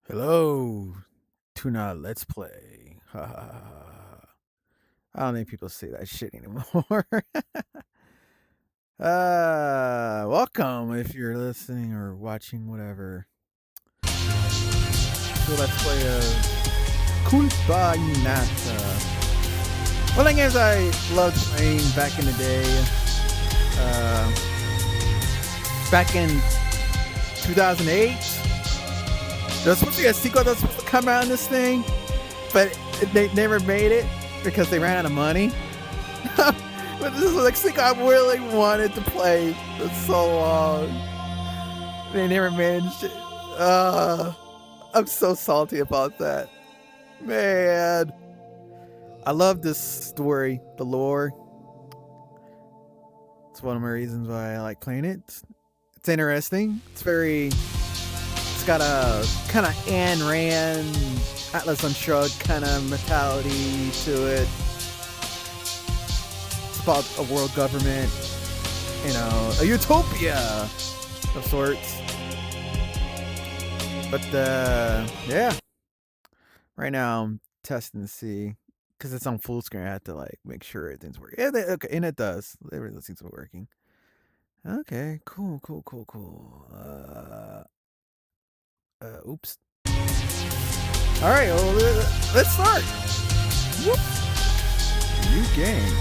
Hello, Tuna Let's Play. Ha, ha, ha, ha. I don't think people say that shit anymore. Welcome if you're listening or watching, whatever. So let's play Culpa Innata. One of the games I loved playing back in the day. Back in 2008. There's supposed to be a sequel that was supposed to come out in this thing, but they never made it because they ran out of money. But this is like a sequel I really wanted to play for so long. They never managed it. I'm so salty about that. Man. I love this story, the lore. It's one of my reasons why I like playing it. It's interesting. It's got a kind of Ayn Rand, Atlas Unshrugged kind of mentality to it. It's about a world government, a utopia of sorts. But yeah, right now I'm testing to see because it's on full screen. I have to make sure everything's working. Yeah, okay, and it does. Everything seems to be working. Okay, cool. Oops. All right, well, let's start. Whoop. New game.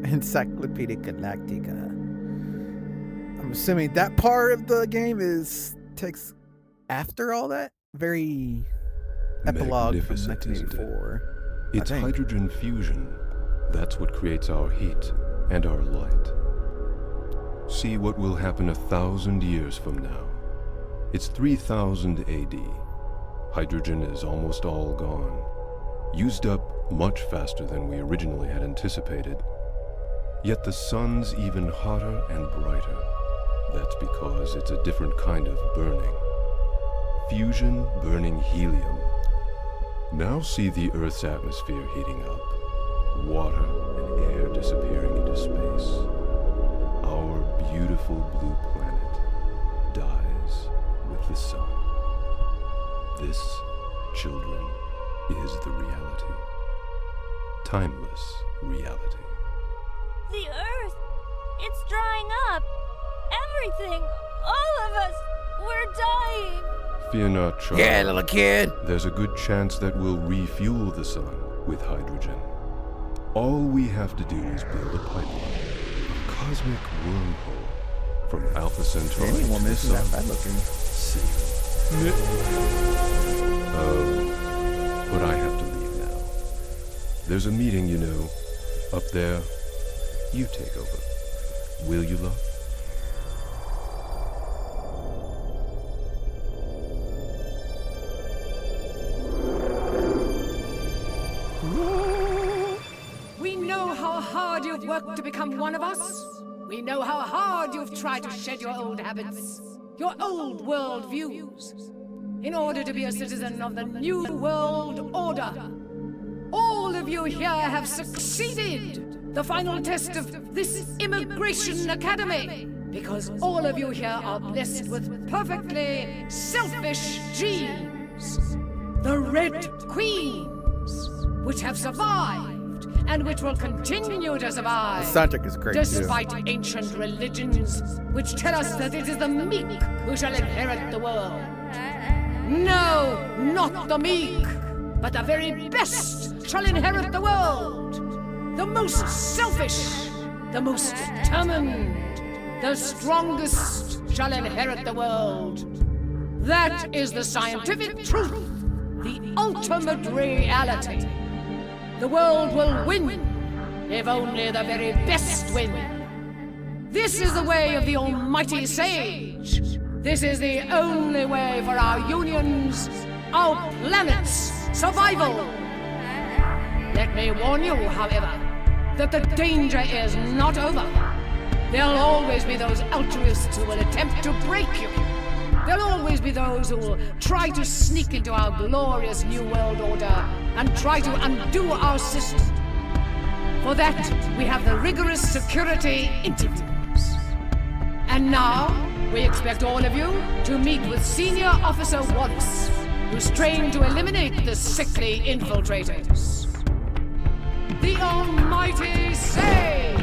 Encyclopedia Galactica. I'm assuming that part of the game takes after all that. Very epilogue from 1984. It's hydrogen fusion. That's what creates our heat and our light. See what will happen 1,000 years from now. It's 3000 AD. Hydrogen is almost all gone. Used up much faster than we originally had anticipated. Yet the sun's even hotter and brighter. That's because it's a different kind of burning. Fusion burning helium. Now see the Earth's atmosphere heating up. Water and air disappearing into space. Our beautiful blue planet dies with the sun. This, children, is the reality. Timeless reality. The Earth, it's drying up. Everything, all of us, we're dying. Fear not, child. Yeah, little kid. There's a good chance that we'll refuel the sun with hydrogen. All we have to do is build a pipeline, a cosmic wormhole from Alpha Centauri to the sun. That bad looking. But I have to leave now. There's a meeting, up there. You take over. Will you, love? We know how hard you've worked to become one of us. We know how hard you've tried to shed your old habits, your old world views, in order to be a citizen of the new world order. All of you here have succeeded the final test of this Immigration Academy, because all of you here are blessed with perfectly selfish genes. The Red Queens, which have survived and which will continue to survive. The soundtrack is great despite ancient religions which tell us that it is the meek who shall inherit the world. No, not the meek, but the very best shall inherit the world. The most selfish, the most determined, the strongest shall inherit the world. That is the scientific truth. the ultimate reality. The world will win, if only the very best win. This is the way of the almighty sage. This is the only way for our unions, our planet's survival. Let me warn you, however, that the danger is not over. There'll always be those altruists who will attempt to break you. There'll always be those who will try to sneak into our glorious new world order and try to undo our system. For that, we have the rigorous security interviews. And now, we expect all of you to meet with Senior Officer Wallace, who's trained to eliminate the sickly infiltrators. The Almighty Sage!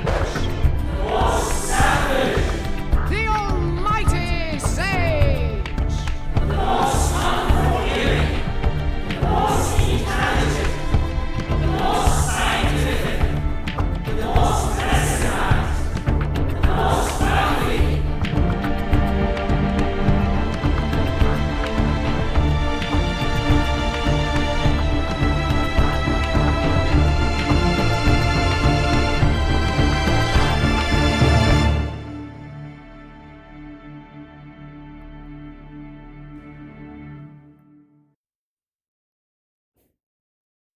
The Almighty Sage! The most unforgiving, the most intelligent, the most scientific, the most personalized, the most wealthy.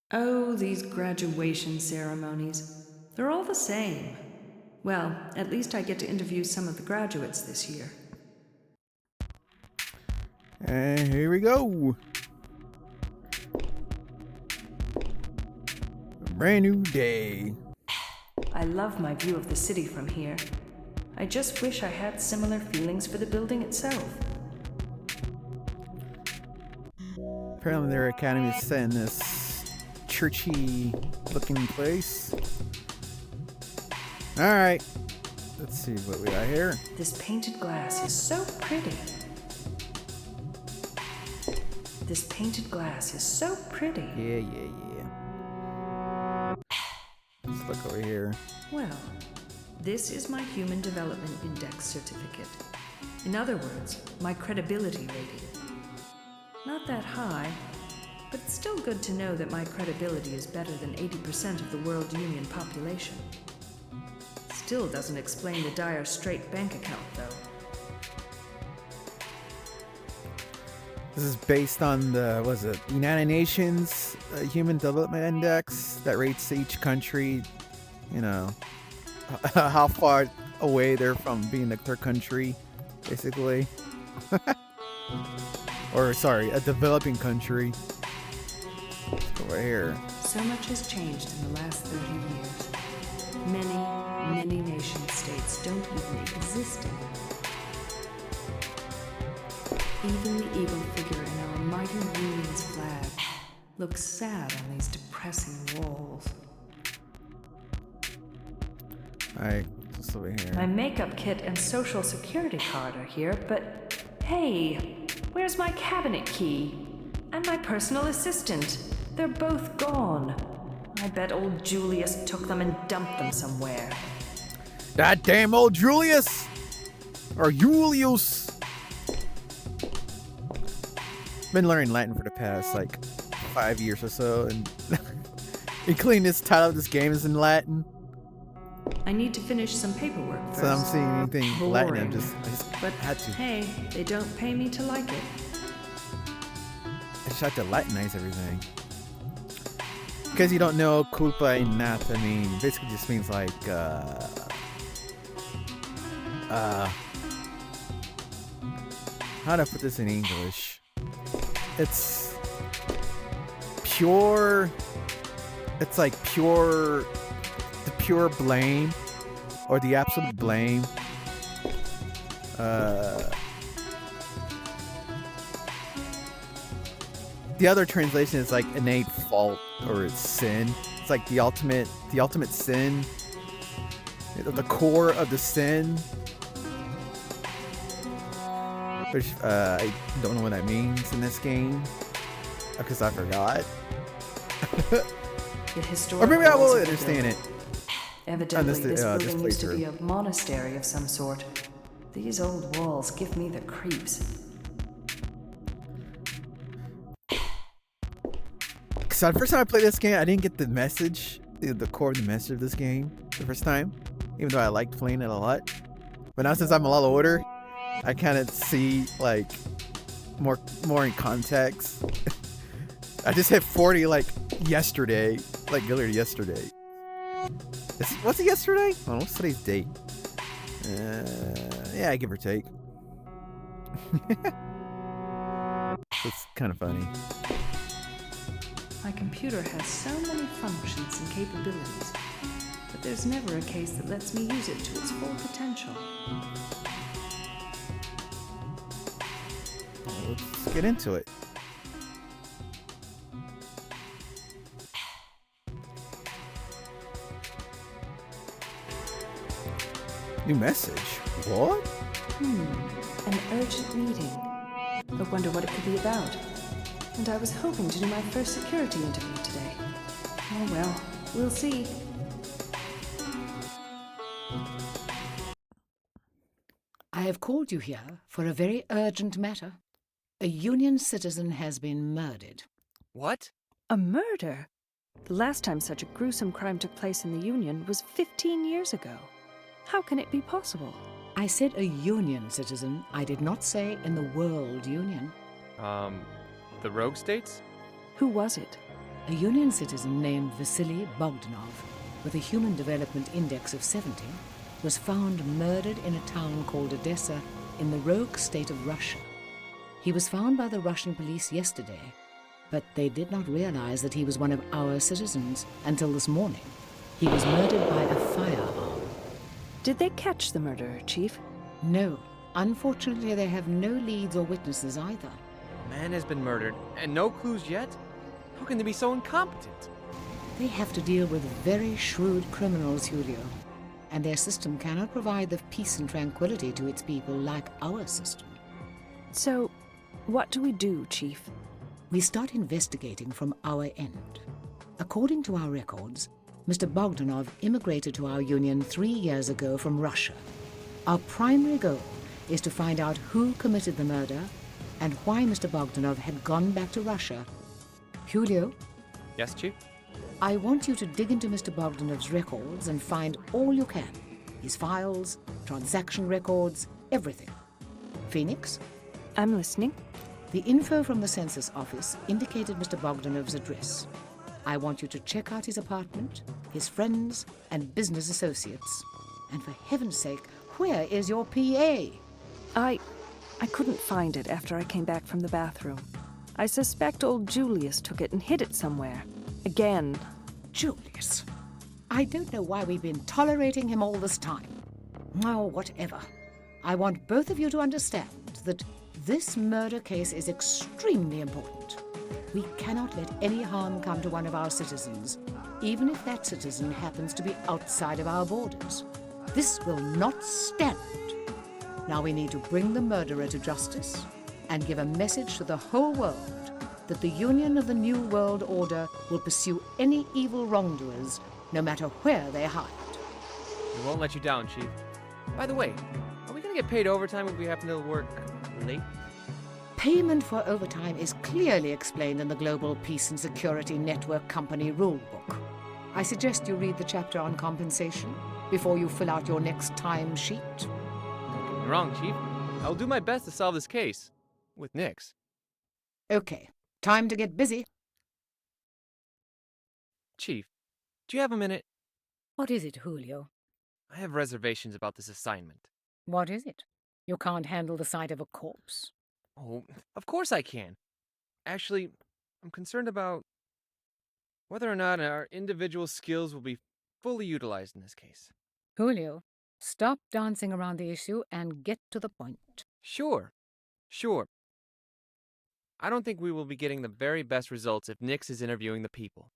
Oh, these graduation ceremonies. They're all the same. Well, at least I get to interview some of the graduates this year. And here we go. A brand new day. I love my view of the city from here. I just wish I had similar feelings for the building itself. Apparently their academy is set in this churchy looking place. Alright. Let's see what we got here. This painted glass is so pretty. This painted glass is so pretty. Yeah. Let's look over here. Well, this is my Human Development Index certificate. In other words, my credibility rating. Not that high, but it's still good to know that my credibility is better than 80% of the World Union population. Still doesn't explain the dire straight bank account, though. This is based on the, United Nations Human Development Index that rates each country, how far away they're from being their country, basically. Or, sorry, a developing country. Let's go right here. So much has changed in the last 30 years. Many nation states don't even exist anymore. Even the eagle figure in our mighty union's flag looks sad on these depressing walls. Alright, just over here. My makeup kit and social security card are here, but hey, where's my cabinet key? And my personal assistant? They're both gone. I bet old Julius took them and dumped them somewhere. That damn old Julius! Or Julius! Been learning Latin for the past, 5 years or so, and including this title of this game is in Latin. I need to finish some paperwork first. So I'm seeing anything Latin, I Boring. just But had to. hey, they don't pay me to like it. I just had to Latinize everything. Because you don't know, Culpa Innata I basically just means how do I put this in English? It's pure, the pure blame, or the absolute blame. The other translation is innate fault, or it's sin. It's the ultimate sin, the core of the sin. Which I don't know what that means in this game because I forgot. Or maybe I will understand it. Evidently, this building used to playthrough. be a monastery of some sort. These old walls give me the creeps. So the first time I played this game, I didn't get the message, the core of the message of this game the first time, even though I liked playing it a lot. But now since I'm a lot older, I kind of see like more in context. I just hit 40 like yesterday, like literally yesterday. What's it yesterday? Oh, what's today's date? Yeah, give or take. It's kind of funny. My computer has so many functions and capabilities, but there's never a case that lets me use it to its full potential. Well, let's get into it. New message? What? An urgent meeting. I wonder what it could be about. And I was hoping to do my first security interview today. Oh well, we'll see. I have called you here for a very urgent matter. A Union citizen has been murdered. What? A murder? The last time such a gruesome crime took place in the Union was 15 years ago. How can it be possible? I said a Union citizen. I did not say in the World Union. The Rogue States? Who was it? A Union citizen named Vasily Bogdanov, with a Human Development Index of 70, was found murdered in a town called Odessa in the Rogue State of Russia. He was found by the Russian police yesterday, but they did not realize that he was one of our citizens until this morning. He was murdered by a firearm. Did they catch the murderer, Chief? No. Unfortunately, they have no leads or witnesses either. A man has been murdered, and no clues yet? How can they be so incompetent? They have to deal with very shrewd criminals, Julio, and their system cannot provide the peace and tranquility to its people like our system. So, what do we do, Chief? We start investigating from our end. According to our records, Mr. Bogdanov immigrated to our Union 3 years ago from Russia. Our primary goal is to find out who committed the murder and why Mr. Bogdanov had gone back to Russia. Julio, Yes, Chief? I want you to dig into Mr. Bogdanov's records and find all you can. His files, transaction records, everything. Phoenix? I'm listening. The info from the census office indicated Mr. Bogdanov's address. I want you to check out his apartment, his friends, and business associates. And for heaven's sake, where is your PA? I couldn't find it after I came back from the bathroom. I suspect old Julius took it and hid it somewhere. Again. Julius. I don't know why we've been tolerating him all this time. Oh, whatever. I want both of you to understand that this murder case is extremely important. We cannot let any harm come to one of our citizens, even if that citizen happens to be outside of our borders. This will not stand. Now we need to bring the murderer to justice and give a message to the whole world that the Union of the New World Order will pursue any evil wrongdoers, no matter where they hide. We won't let you down, Chief. By the way, are we gonna get paid overtime if we happen to work late? Payment for overtime is clearly explained in the Global Peace and Security Network Company Rulebook. I suggest you read the chapter on compensation before you fill out your next time sheet. Don't get me wrong, Chief. I'll do my best to solve this case. With Nix. Okay, time to get busy. Chief, do you have a minute? What is it, Julio? I have reservations about this assignment. What is it? You can't handle the sight of a corpse. Oh, of course I can. Actually, I'm concerned about whether or not our individual skills will be fully utilized in this case. Julio, stop dancing around the issue and get to the point. Sure. I don't think we will be getting the very best results if Nix is interviewing the people.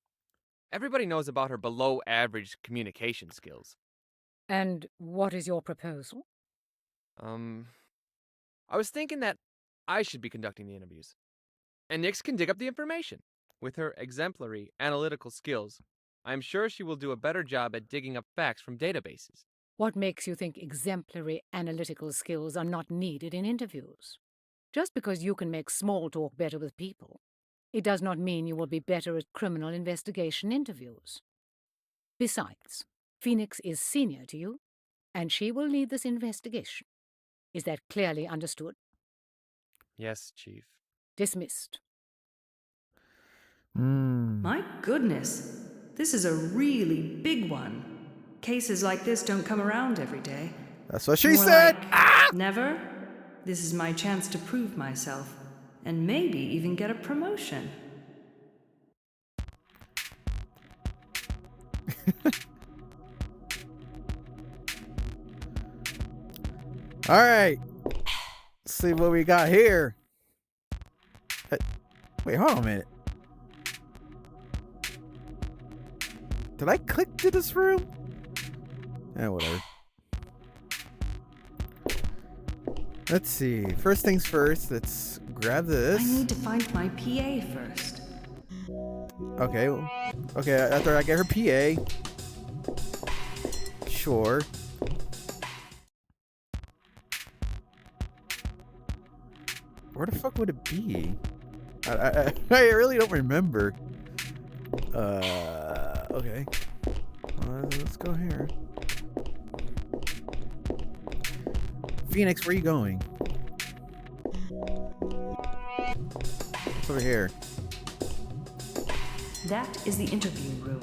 Everybody knows about her below-average communication skills. And what is your proposal? I was thinking that I should be conducting the interviews. And Nix can dig up the information. With her exemplary analytical skills, I am sure she will do a better job at digging up facts from databases. What makes you think exemplary analytical skills are not needed in interviews? Just because you can make small talk better with people It does not mean you will be better at criminal investigation interviews. Besides, Phoenix is senior to you, and she will lead this investigation. Is that clearly understood? Yes, Chief. Dismissed. My goodness, this is a really big one. Cases like this don't come around every day. That's what she More said. like, never. This is my chance to prove myself, and maybe even get a promotion. All right. Let's see what we got here. Wait, hold on a minute. Did I click to this room? Whatever. Let's see. First things first, let's grab this. I need to find my PA first. Okay. Okay, after I get her PA. Sure. Where the fuck would it be? I really don't remember. Okay. Let's go here. Phoenix, where are you going? It's over here. That is the interview room.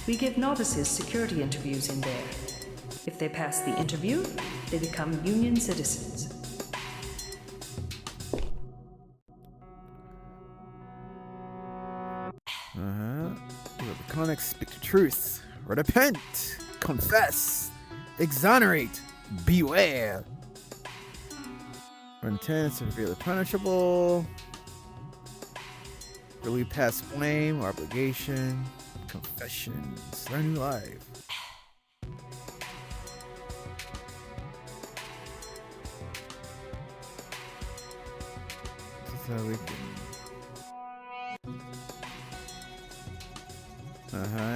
We give novices security interviews in there. If they pass the interview, they become Union citizens. The comics speak the truth. Repent. Confess. Exonerate. Beware. When intents are severely punishable. Relieve past blame or obligation. Confession. Start a new life. So we can.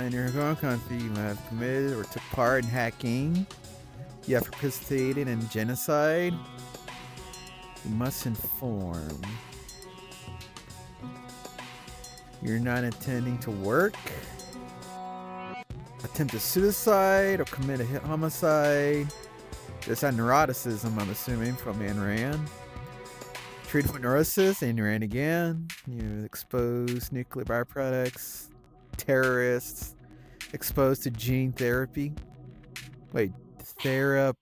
In your home country, you have committed or took part in hacking. You have participated in genocide. You must inform. You're not intending to work. Attempted suicide or commit a hit homicide. There's that neuroticism, I'm assuming, from Ayn Rand. Treated for neurosis, Ayn Rand again. You exposed nuclear byproducts. Terrorists. Exposed to gene therapy. Wait, therapy.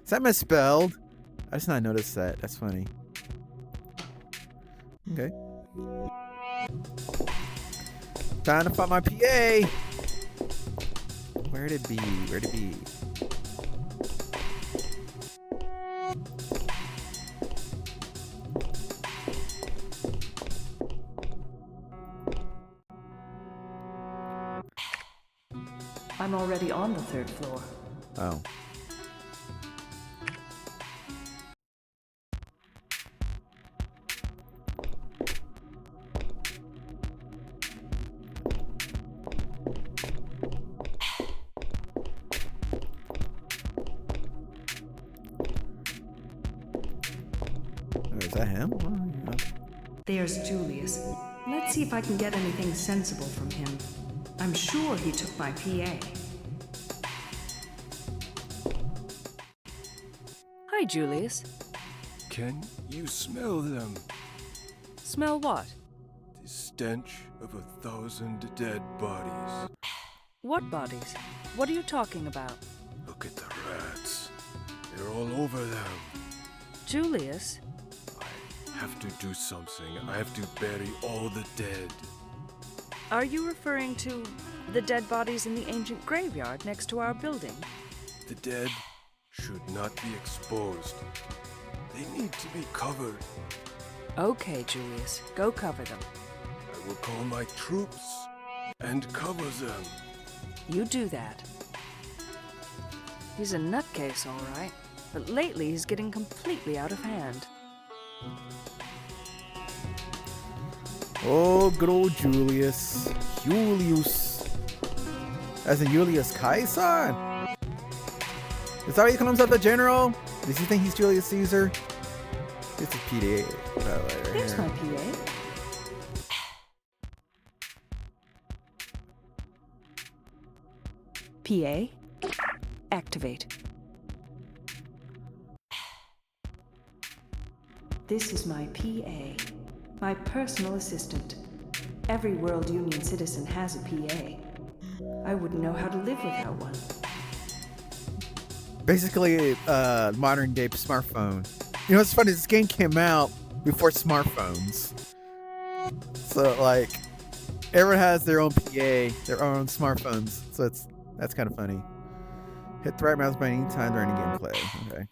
Is that misspelled? I just not noticed that. That's funny. Okay. Time to find my PA. Where'd it be? Where'd it be? I'm already on the 3rd floor. Oh. Is that him? Oh, yeah. There's Julius. Let's see if I can get anything sensible from him. I'm sure he took my PA. Hi, Julius. Can you smell them? Smell what? The stench of 1,000 dead bodies. What bodies? What are you talking about? Look at the rats. They're all over them. Julius? I have to do something. I have to bury all the dead. Are you referring to the dead bodies in the ancient graveyard next to our building? The dead should not be exposed. They need to be covered. Okay, Julius. Go cover them. I will call my troops and cover them. You do that. He's a nutcase, all right. But lately he's getting completely out of hand. Oh, good old Julius. Julius. As in Julius Caesar? Is that how he comes up the general? Does he think he's Julius Caesar? It's a PDA right There's here. my PA. PA, activate. This is my PA, my personal assistant. Every World Union citizen has a PA. I wouldn't know how to live without one. Basically, modern day smartphone. You know what's funny? This game came out before smartphones. So, like, everyone has their own PA, their own smartphones. So that's kind of funny. Hit the right mouse button anytime during the gameplay. Okay.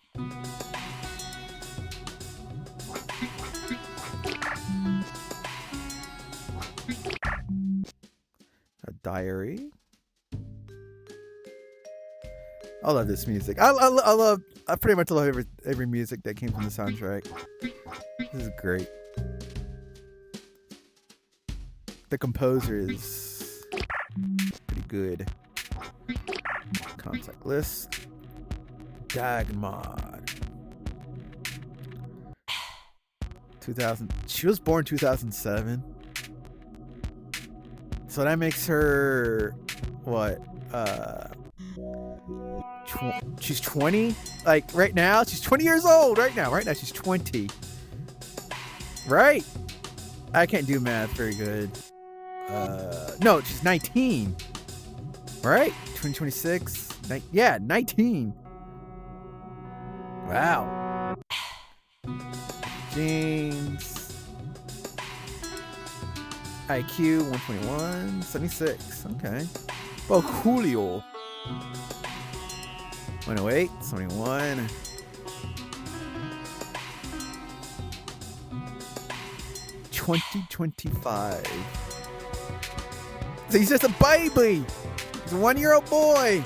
A diary. I love this music. I pretty much love every music that came from the soundtrack. This is great. The composer is pretty good. Contact list. GAAAH mod. 2000. She was born 2007. So that makes her what? She's 20. Like right now, she's 20 years old. Right now she's 20. Right? I can't do math very good. No, she's 19. Right? 2026. Yeah, 19. Wow. James. IQ 121. 76. Okay. Oh, Julio. 108. 71. $20.25. So he's just a baby. He's a 1-year-old boy.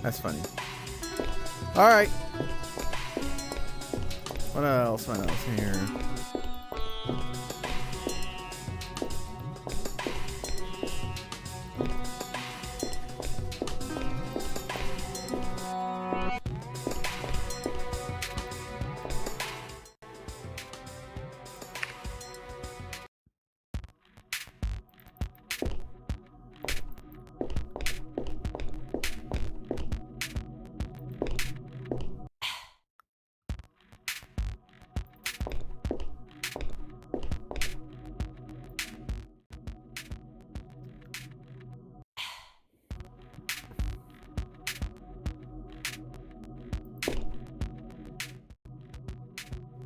That's funny. All right. What else? What else here?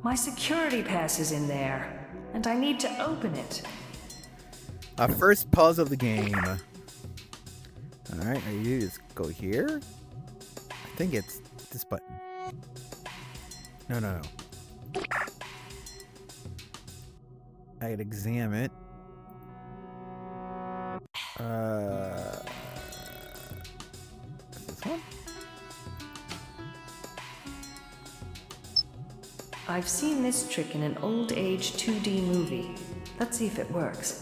My security pass is in there, and I need to open it. First pause of the game. Alright, you just go here. I think it's this button. No. I could examine it. This one? I've seen this trick in an old age 2D movie. Let's see if it works.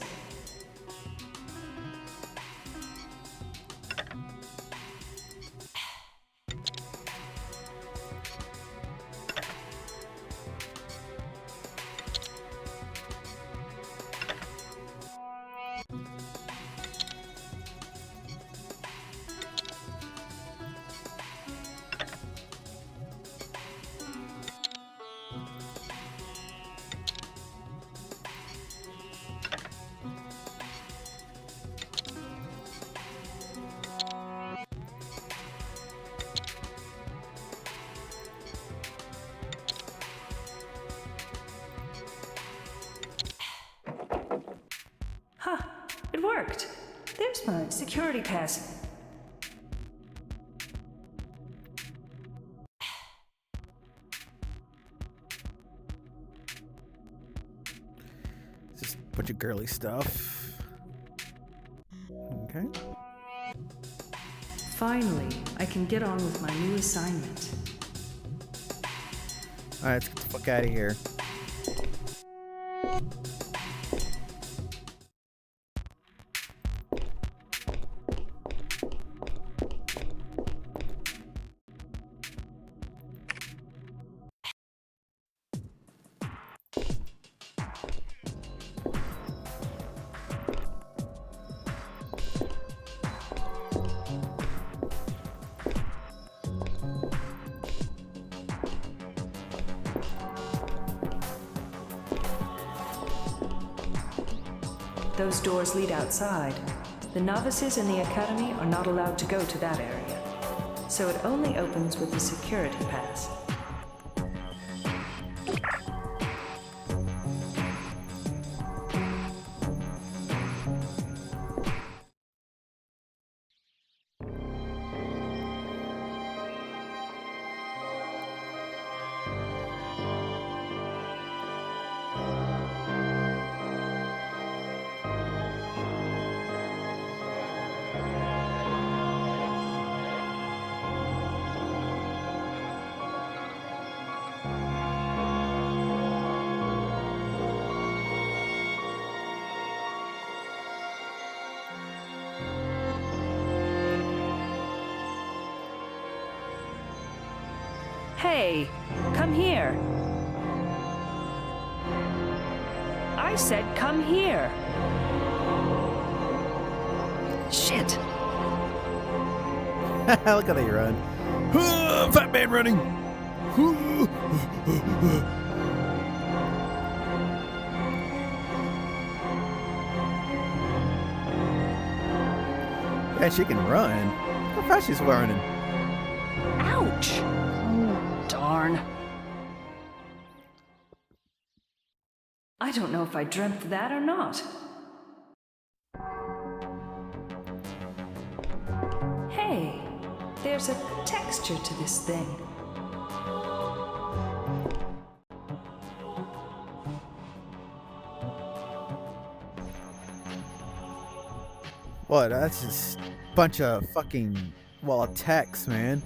It worked. There's my security pass. Just a bunch of girly stuff. Okay. Finally, I can get on with my new assignment. Alright, let's get the fuck out of here. Those doors lead outside. The novices in the academy are not allowed to go to that area, so it only opens with the security pass. Hey, come here. I said come here. Shit. Look how they run. Fat man running. Yeah, she can run. How fast she's running. Ouch. Oh, darn. I don't know if I dreamt that or not. Hey, there's a texture to this thing. What? That's just a bunch of fucking, well, text, man.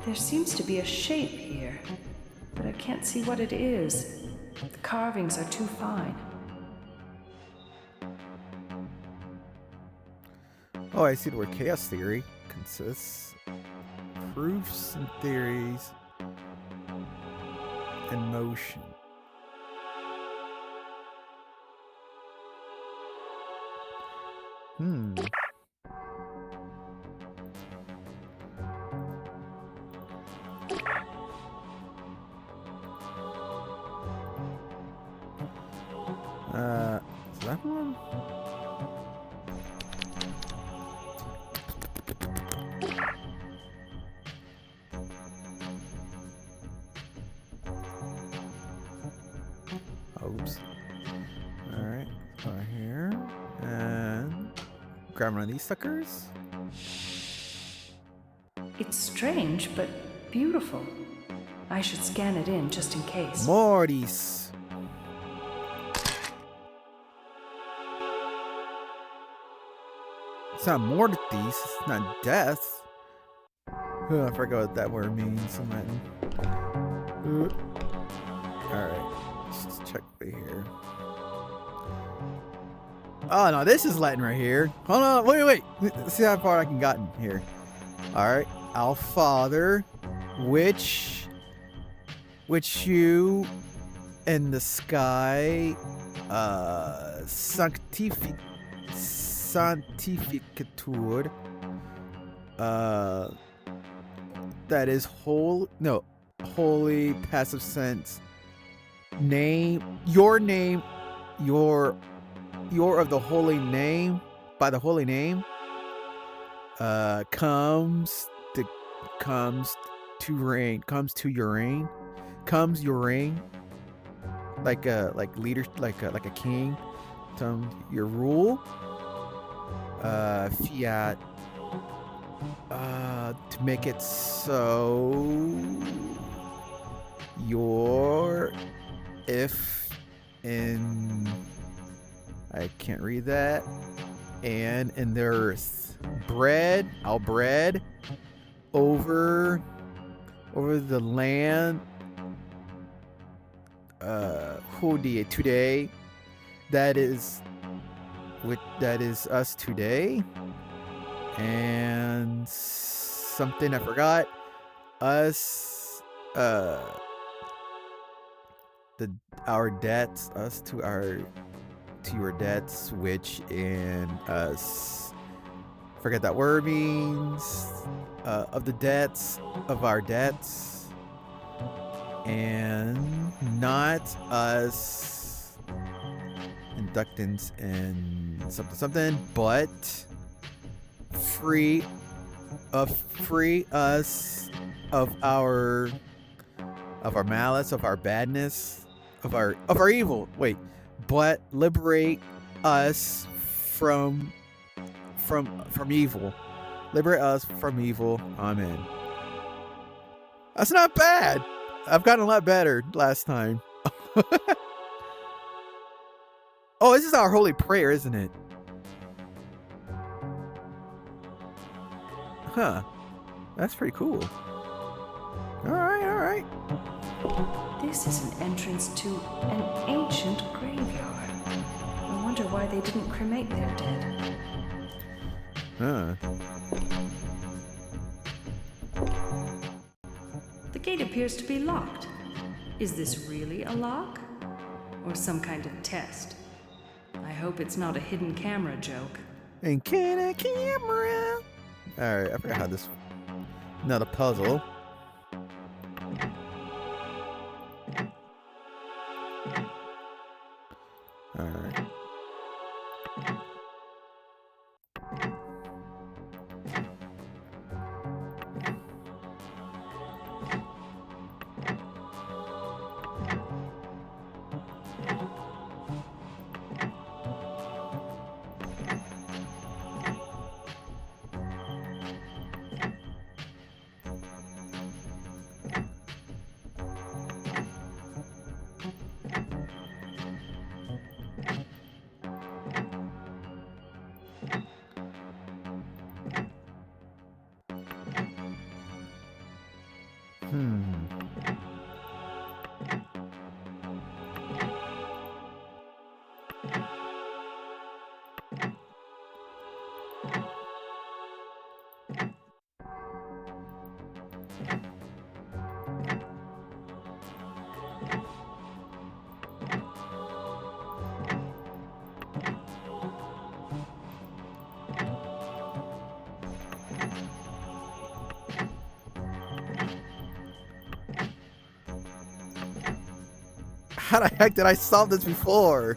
There seems to be a shape here, but I can't see what it is. The carvings are too fine. Oh, I see the word chaos theory consists proofs and theories in motion. Is that one? Oops. Alright, go here. And grab one of these suckers. It's strange, but beautiful. I should scan it in just in case. Mortis. It's not mortis, it's not death. Oh, I forgot what that word means in Latin. Alright, let's just check right here. Oh no, this is Latin right here. Hold on, wait. Let's see how far I can get in here. Alright, Our Father, which you in the sky, sanctificatur, that is holy passive sense. Your name, you're of the holy name, by the holy name, comes your reign, like leader, like a king, your rule, fiat, to make it so I can't read that, and in the earth, I'll bread over the land, today, that is us today, and something I forgot, us, our debts, us to your debts, which in us, forget that word means, of the debts of our debts, and not us, and conductance and something, but free us of our malice, of our badness, of our evil. Wait, but liberate us from evil. Liberate us from evil. Amen. That's not bad. I've gotten a lot better last time. Oh, this is our holy prayer, isn't it? Huh. That's pretty cool. All right. This is an entrance to an ancient graveyard. I wonder why they didn't cremate their dead. Huh. The gate appears to be locked. Is this really a lock? Or some kind of test? I hope it's not a hidden camera joke. And can a camera? Alright, I forgot how this... Another puzzle. Alright. How the heck did I solve this before?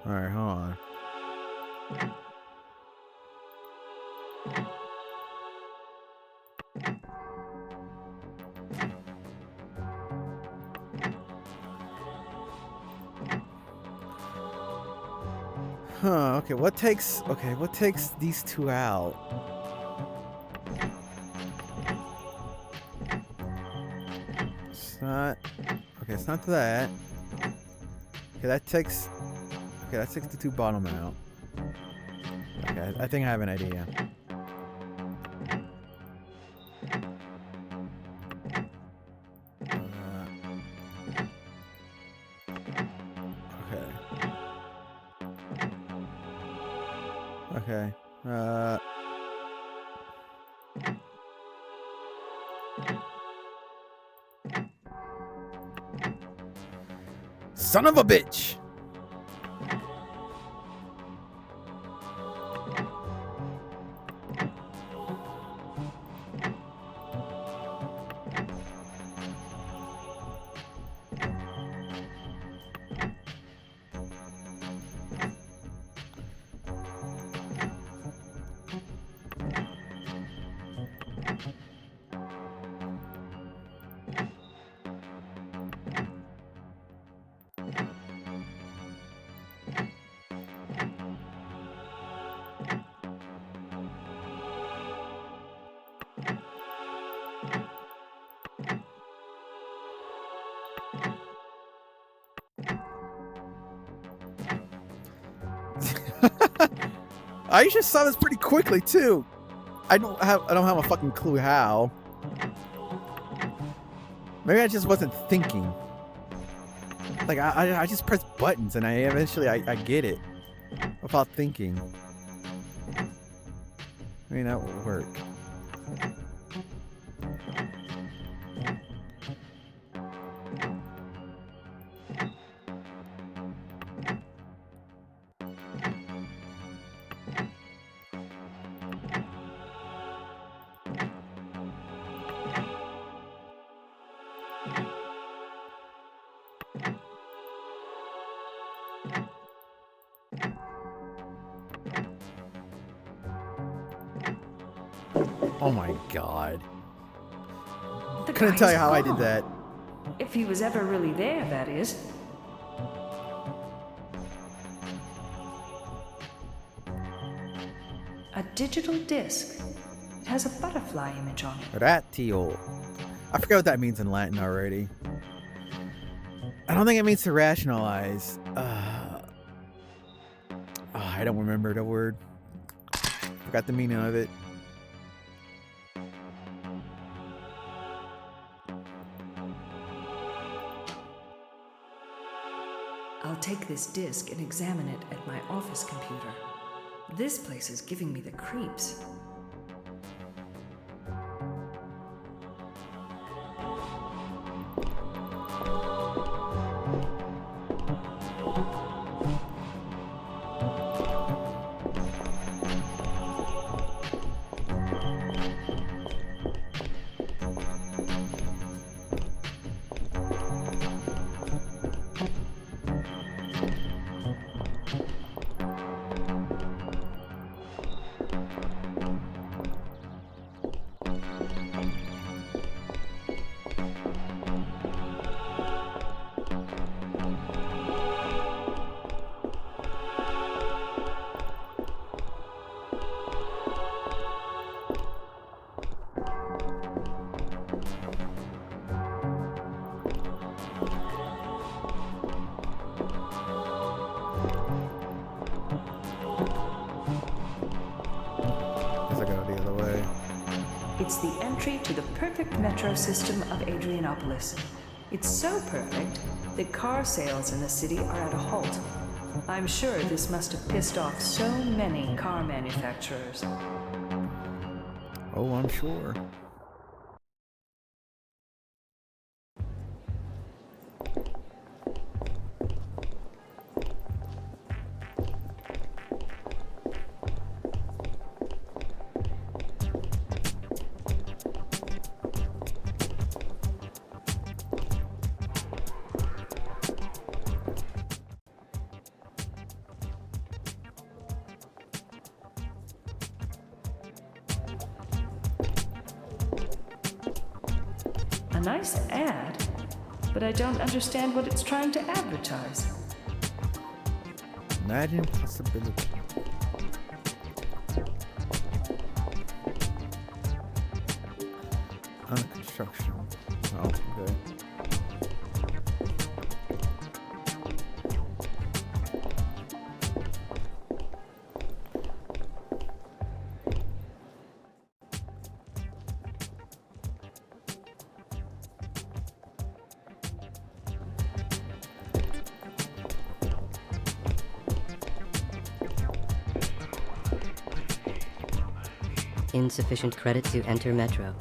Alright, hold on. Huh, okay, what takes these two out? It's not that. Okay, that takes the two bottom out. Okay, I think I have an idea. Okay. Son of a bitch! I just saw this pretty quickly too. I don't have a fucking clue how. Maybe I just wasn't thinking. Like I just press buttons and I get it without thinking. I mean, that would work. Oh my god. The Couldn't guy's tell you how I did gone. that. If he was ever really there, that is. A digital disc. It has a butterfly image on it. Ratio. I forget what that means in Latin already. I don't think it means to rationalize. I don't remember the word. Forgot the meaning of it. I'll take this disc and examine it at my office computer. This place is giving me the creeps. Guess I go the other way. It's the entry to the perfect metro system of Adrianopolis. It's so perfect that car sales in the city are at a halt. I'm sure this must have pissed off so many car manufacturers. Oh, I'm sure. A nice ad, but I don't understand what it's trying to advertise. Imagine possibility. Under construction. Oh, okay. Insufficient credit to enter Metro.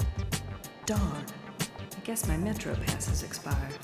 Darn. I guess my Metro pass has expired.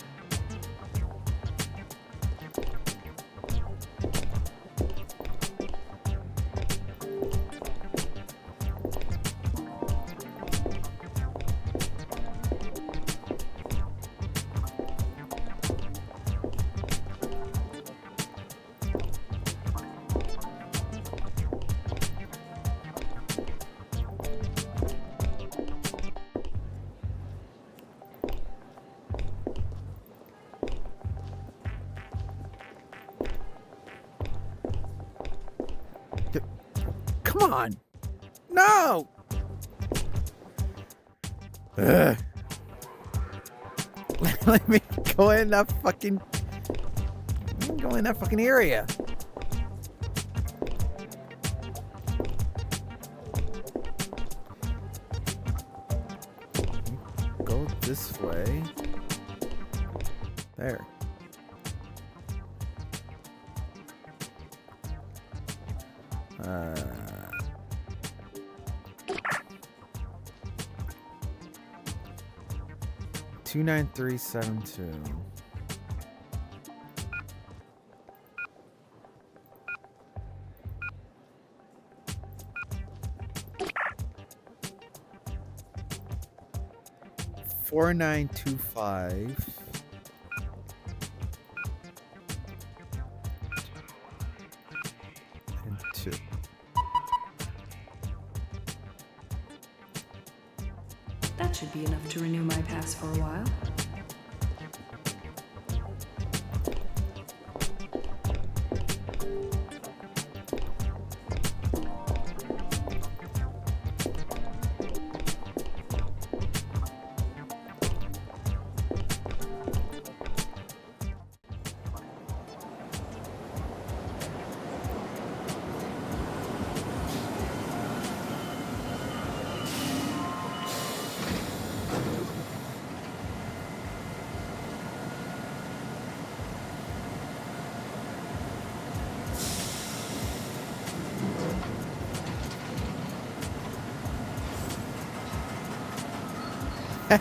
Come on! No! Ugh. Let me go in that fucking... Go in that fucking area. Go this way. There. Uh... 29372. $4925 and 2. That should be enough to renew my pass for a while.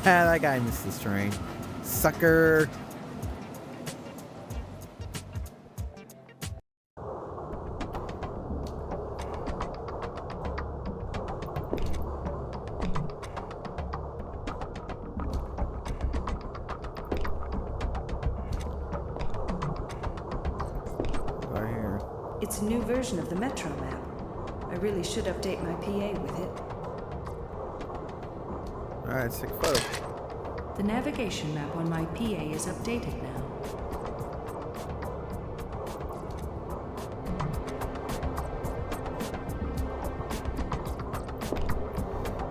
That guy missed this train. Sucker. Right here. It's a new version of the Metro map. I really should update my PA with it. Alright, let's take a photo. The navigation map on my PA is updated now.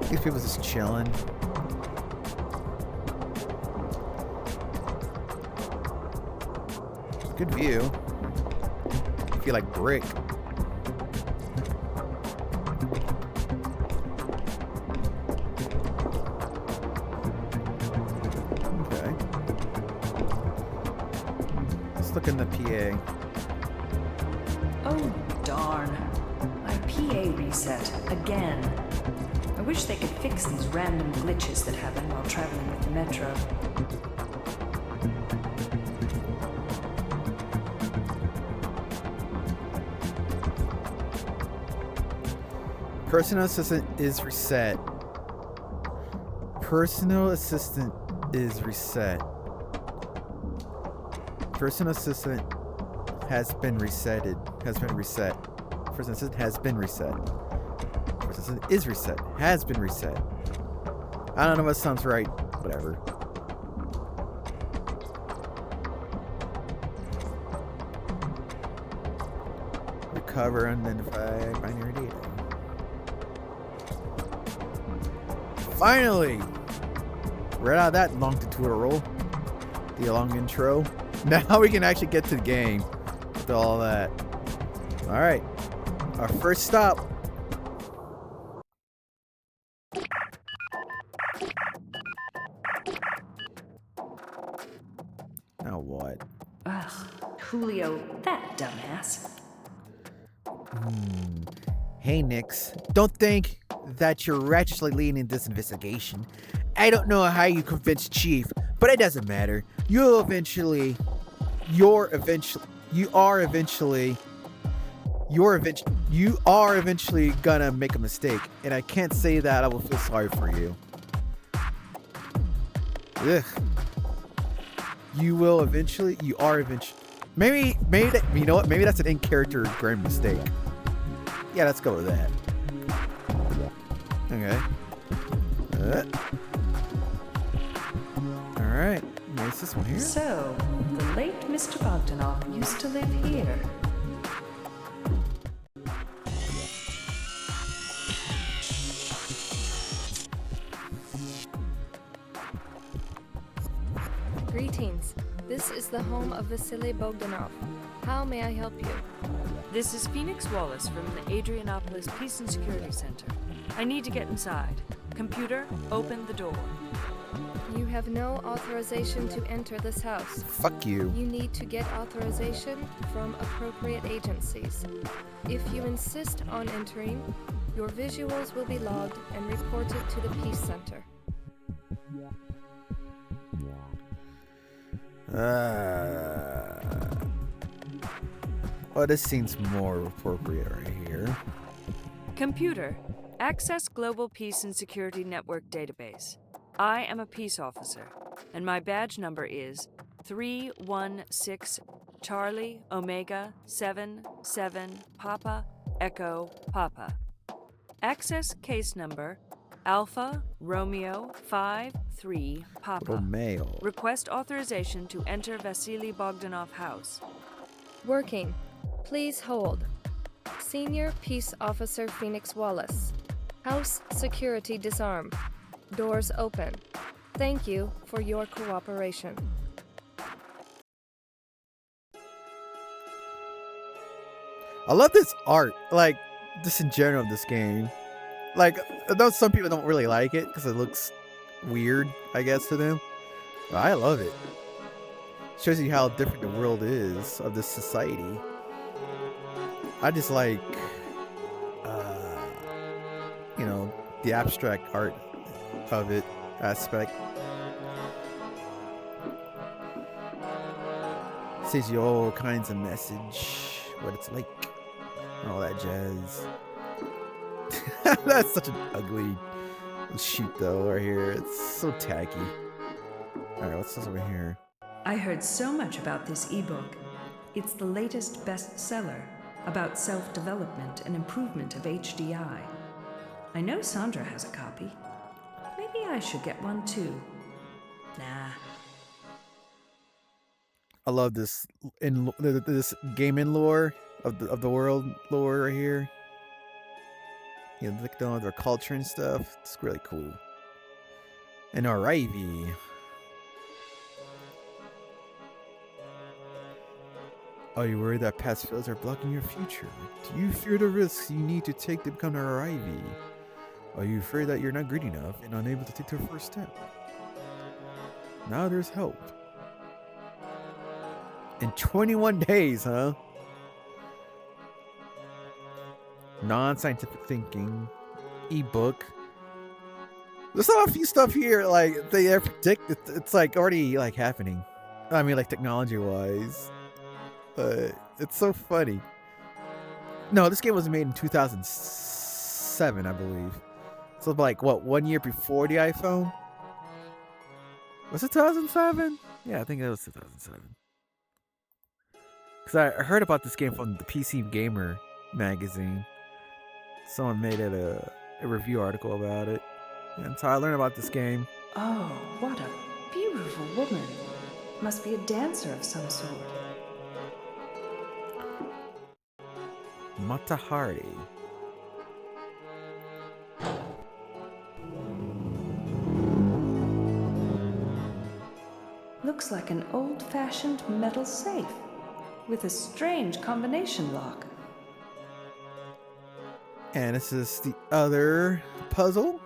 These people just chilling. Good view. I feel like brick. Okay. Let's look in the PA. Oh, darn. My PA reset again. I wish they could fix these random glitches that happen while traveling with the Metro. Personal assistant is reset. Personal assistant is reset. Personal assistant has been resetted. Has been reset. Personal assistant has been reset. Personal assistant is reset. Has been reset. I don't know what sounds right. Whatever. Recover unidentified binary data. Finally! We're out of that long tutorial. The long intro. Now we can actually get to the game with all that. Alright. Our first stop. Now what? Ugh, Julio, that dumbass. Hey, Nix. Don't think that you're ratchetly leading this investigation. I don't know how you convinced Chief, but it doesn't matter. You are eventually gonna make a mistake, and I can't say that I will feel sorry for you. Ugh. You are eventually. Maybe that, you know what? Maybe that's an in-character grand mistake. Yeah, let's go with that. Okay. Alright. Where's this one here? So, the late Mr. Bogdanov used to live here. Greetings. This is the home of Vasily Bogdanov. How may I help you? This is Phoenix Wallace from the Adrianopolis Peace and Security Center. I need to get inside. Computer, open the door. You have no authorization to enter this house. Fuck you. You need to get authorization from appropriate agencies. If you insist on entering, your visuals will be logged and reported to the Peace Center. Well, this seems more appropriate right here. Computer, access Global Peace and Security Network database. I am a peace officer, and my badge number is 316 Charlie Omega 77 Papa Echo Papa. Access case number Alpha Romeo 5-3 Papa. Romeo. Request authorization to enter Vasily Bogdanov house. Working. Please hold. Senior Peace Officer Phoenix Wallace. House security disarmed. Doors open. Thank you for your cooperation. I love this art, like, just in general of this game. Like, I know some people don't really like it because it looks weird, I guess, to them. But I love it. Shows you how different the world is of this society. I just like, you know, the abstract art of it aspect. Says you all kinds of message, what it's like, and all that jazz. That's such an ugly sheet though, right here. It's so tacky. Alright, what's this over here? I heard so much about this ebook. It's the latest bestseller about self-development and improvement of HDI. I know Sandra has a copy. Maybe I should get one too. Nah. I love this this game in lore of the world lore right here. You know, look down their culture and stuff. It's really cool. And Arrivy. Are you worried that past failures are blocking your future? Do you fear the risks you need to take to become an Arrivy? Are you afraid that you're not good enough and unable to take the first step? Now there's help. In 21 days, huh? Non-scientific thinking, ebook. There's a few stuff here like they predict it's like already like happening. I mean, like technology-wise, but it's so funny. No, this game was made in 2007, I believe. So like what, 1 year before the iPhone? Was it 2007? Yeah, I think it was 2007. Because I heard about this game from the PC Gamer magazine. Someone made it a review article about it. And so I learned about this game. Oh, what a beautiful woman. Must be a dancer of some sort. Matahari. Looks like an old-fashioned metal safe with a strange combination lock. And this is the other puzzle.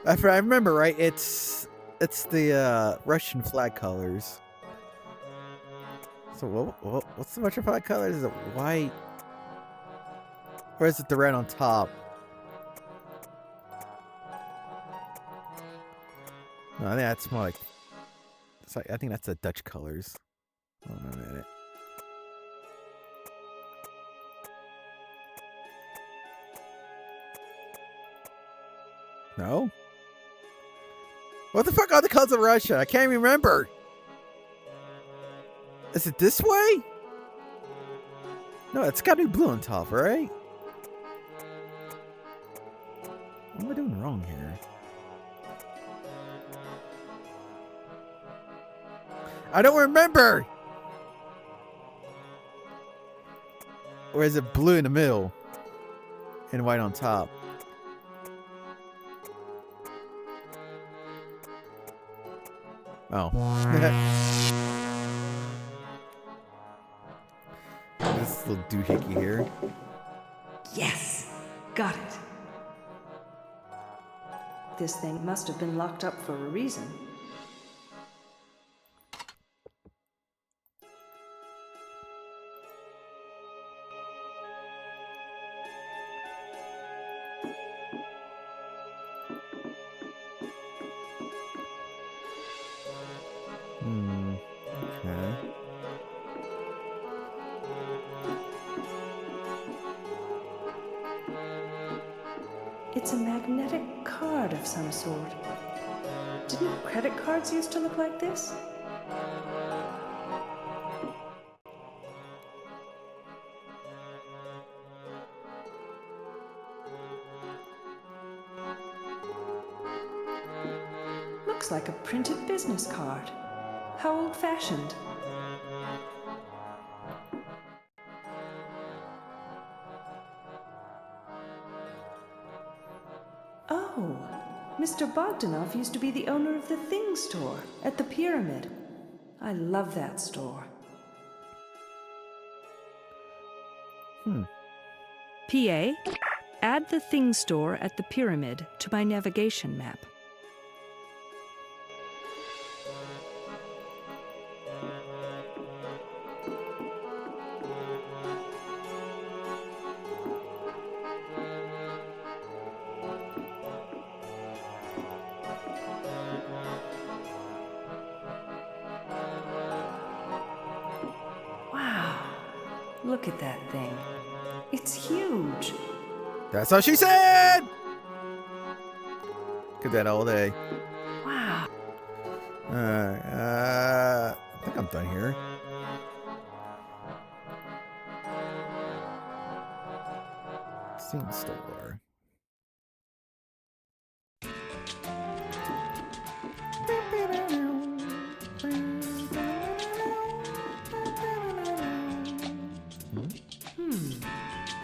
If I remember right, it's the Russian flag colors. So what's the Russian flag colors? Is it white? Or is it the red on top? No, I think that's more like... I think that's the Dutch colors. Hold on a minute. No? What the fuck are the colors of Russia? I can't remember. Is it this way? No, it's got to be blue on top, right? What am I doing wrong here? I don't remember! Or is it blue in the middle? And white on top? Oh. This little doohickey here. Yes! Got it. This thing must have been locked up for a reason. Okay. It's a magnetic card of some sort. Didn't credit cards used to look like this? looks like a printed business card. How old-fashioned. Oh, Mr. Bogdanov used to be the owner of the Thing store at the Pyramid. I love that store. PA, add the Thing store at the Pyramid to my navigation map. Wow, look at that thing. It's huge. That's what she said! Look at that all day. Wow. I think I'm done here. Scene store.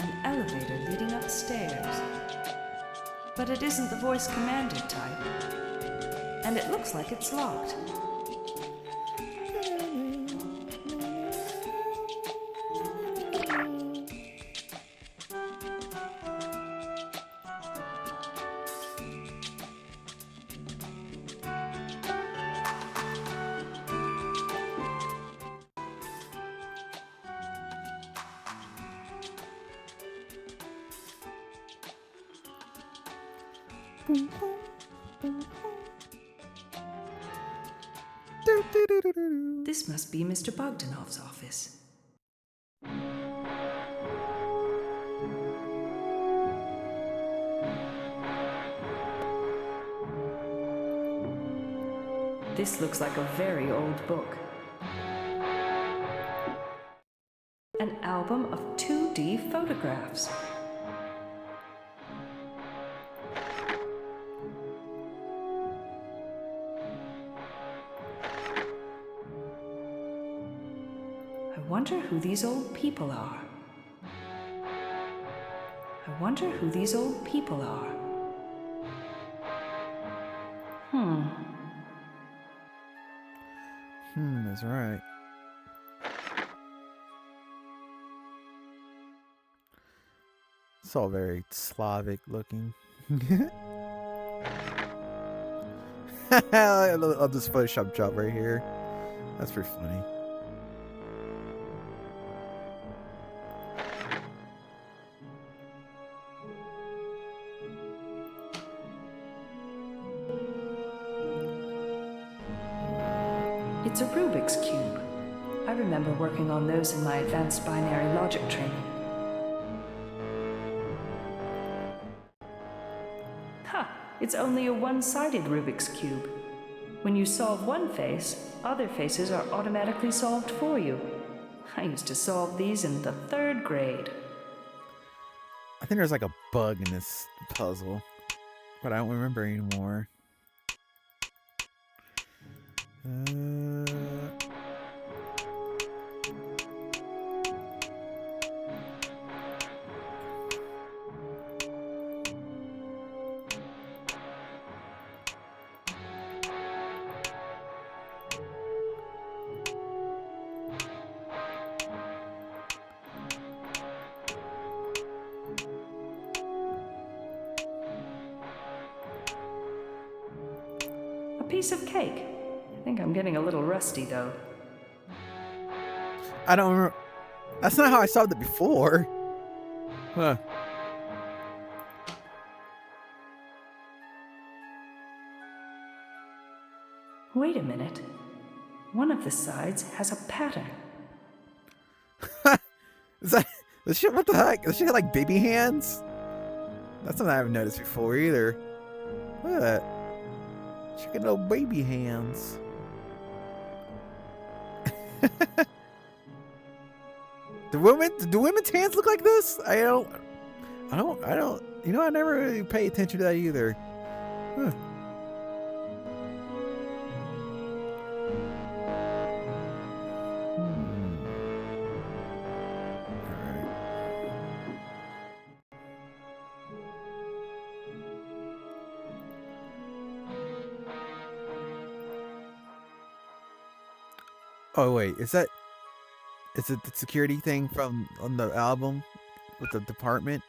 An elevator leading upstairs. But it isn't the voice commanded type. And it looks like it's locked. This must be Mr. Bogdanov's office. This looks like a very old book. An album of 2D photographs. I wonder who these old people are. I wonder who these old people are. That's right. It's all very Slavic looking. I love this Photoshop job right here. That's pretty funny. It's a Rubik's Cube. I remember working on those in my advanced binary logic training. Ha! It's only a one-sided Rubik's Cube. When you solve one face, other faces are automatically solved for you. I used to solve these in the 3rd grade. I think there's like a bug in this puzzle, but I don't remember anymore. A piece of cake. I think I'm getting a little rusty, though. I don't remember. That's not how I solved it before. Huh. Wait a minute. One of the sides has a pattern. Is that this shit? What the heck? Does she have like baby hands? That's something I haven't noticed before either. Look at that. She got little baby hands. Do women's hands look like this? I don't. You know, I never really pay attention to that either. Huh. Oh wait, is it the security thing from on the album with the department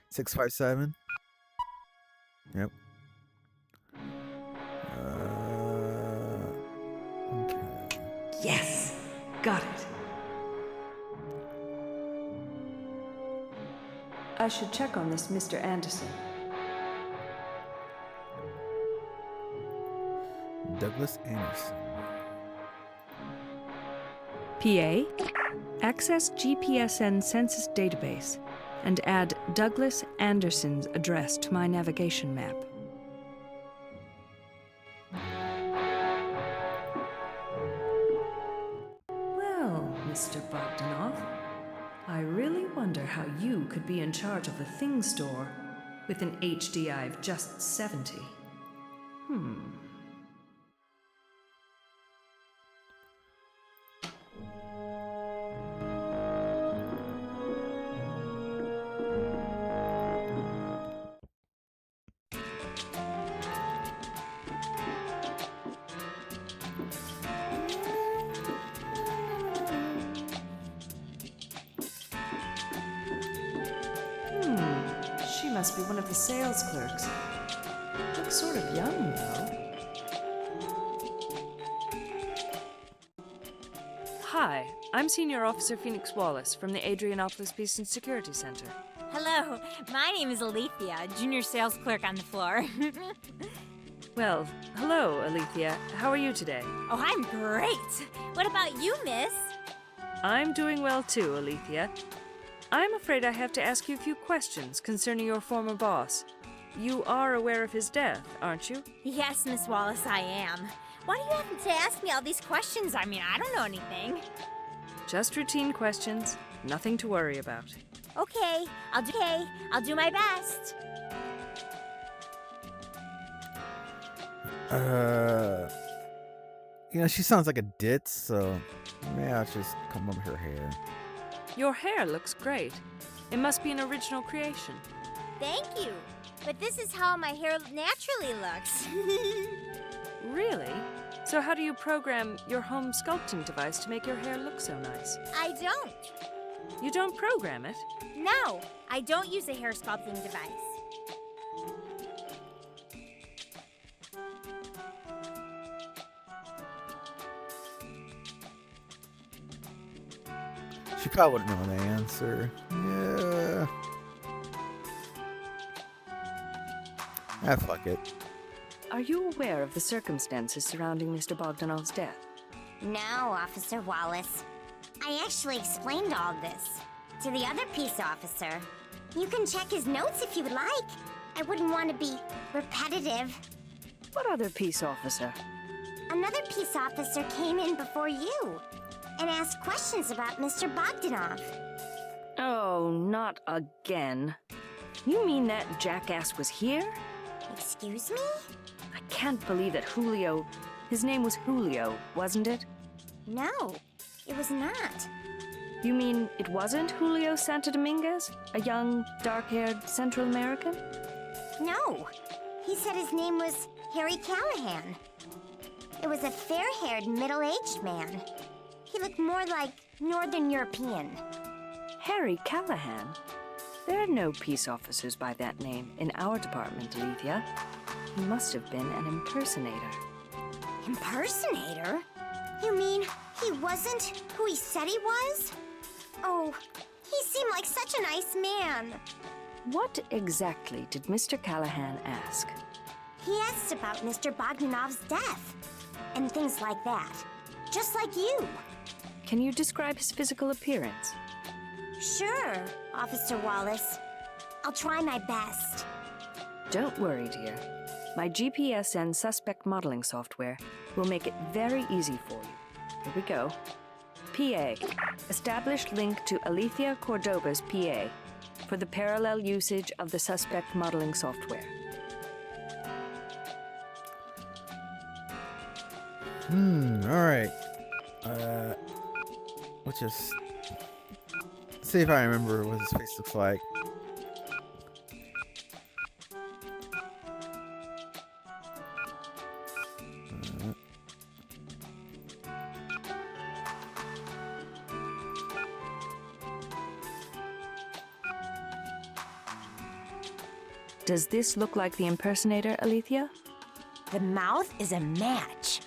657? Yep. Okay. Yes, got it. I should check on this Mr. Anderson. Douglas Anderson. PA, access GPSN census database and add Douglas Anderson's address to my navigation map. Well, Mr. Bogdanov, I really wonder how you could be in charge of a thing store with an HDI of just 70. She must be one of the sales clerks. Looks sort of young, though. Hi, I'm Senior Officer Phoenix Wallace from the Adrianopolis Peace and Security Center. Hello, my name is Alethea, junior sales clerk on the floor. Well, hello, Alethea. How are you today? Oh, I'm great. What about you, miss? I'm doing well too, Alethea. I'm afraid I have to ask you a few questions concerning your former boss. You are aware of his death, aren't you? Yes, Miss Wallace, I am. Why do you have to ask me all these questions? I mean, I don't know anything. Just routine questions, nothing to worry about. Okay, I'll do my best. She sounds like a ditz, so maybe I'll just come over her hair. Your hair looks great. It must be an original creation. Thank you. But this is how my hair naturally looks. Really? So how do you program your home sculpting device to make your hair look so nice? I don't. You don't program it? No, I don't use a hair sculpting device. She probably wouldn't know the answer. Yeah. Fuck it. Are you aware of the circumstances surrounding Mr. Bogdanov's death? No, Officer Wallace. I actually explained all this to the other peace officer. You can check his notes if you would like. I wouldn't want to be repetitive. What other peace officer? Another peace officer came in before you and asked questions about Mr. Bogdanov. Oh, not again. You mean that jackass was here? Excuse me? I can't believe that Julio... His name was Julio, wasn't it? No, it was not. You mean it wasn't Julio Santo Dominguez? A young, dark-haired Central American? No. He said his name was Harry Callahan. It was a fair-haired, middle-aged man. He looked more like Northern European. Harry Callahan? There are no peace officers by that name in our department, Alethea. He must have been an impersonator. Impersonator? You mean he wasn't who he said he was? Oh, he seemed like such a nice man. What exactly did Mr. Callahan ask? He asked about Mr. Bogdanov's death and things like that. Just like you. Can you describe his physical appearance? Sure, Officer Wallace. I'll try my best. Don't worry, dear. My GPSN suspect modeling software will make it very easy for you. Here we go. PA. Established link to Alethea Cordoba's PA for the parallel usage of the suspect modeling software. Alright. Let's just see if I remember what his face looks like. Does this look like the impersonator, Alethea? The mouth is a match.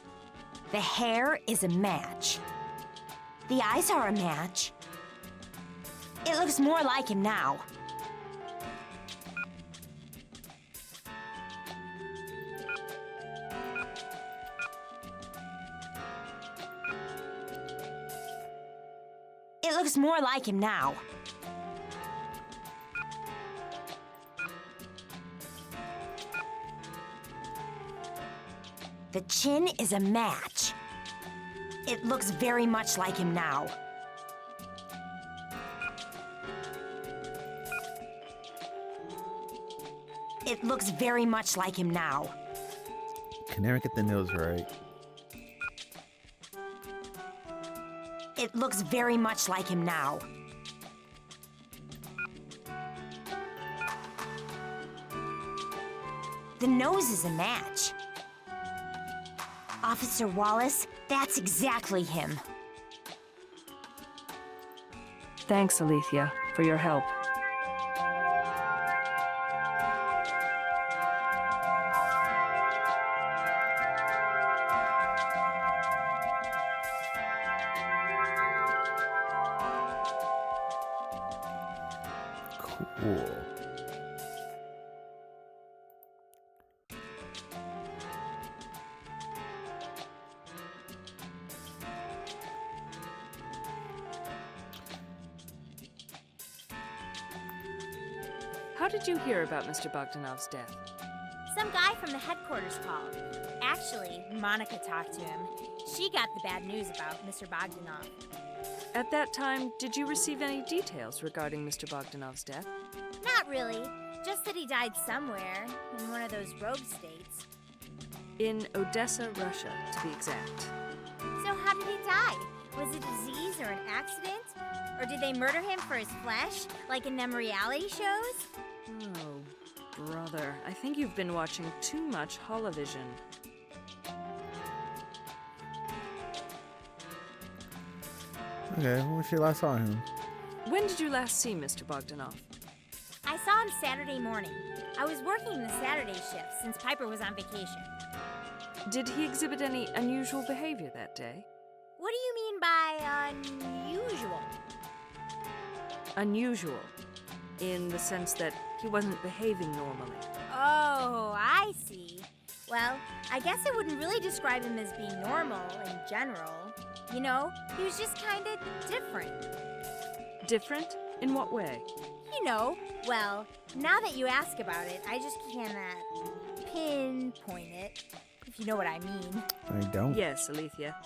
The hair is a match. The eyes are a match. It looks more like him now. It looks more like him now. The chin is a match. It looks very much like him now. It looks very much like him now. Can never get the nose right. It looks very much like him now. The nose is a match. Officer Wallace, that's exactly him. Thanks, Alethea, for your help. Cool. How did you hear about Mr. Bogdanov's death? Some guy from the headquarters called. Actually, Monica talked to him. She got the bad news about Mr. Bogdanov. At that time, did you receive any details regarding Mr. Bogdanov's death? Not really. Just that he died somewhere, in one of those rogue states. In Odessa, Russia, to be exact. So how did he die? Was it a disease or an accident? Or did they murder him for his flesh, like in them reality shows? Oh, brother, I think you've been watching too much Holovision. Okay, when she last saw him? When did you last see Mr. Bogdanov? I saw him Saturday morning. I was working the Saturday shift since Piper was on vacation. Did he exhibit any unusual behavior that day? What do you mean by unusual? Unusual, in the sense that he wasn't behaving normally. Oh, I see. Well, I guess I wouldn't really describe him as being normal in general. You know, he was just kind of different. Different? In what way? You know, well, now that you ask about it, I just cannot pinpoint it, if you know what I mean. I don't. Yes, Alethea.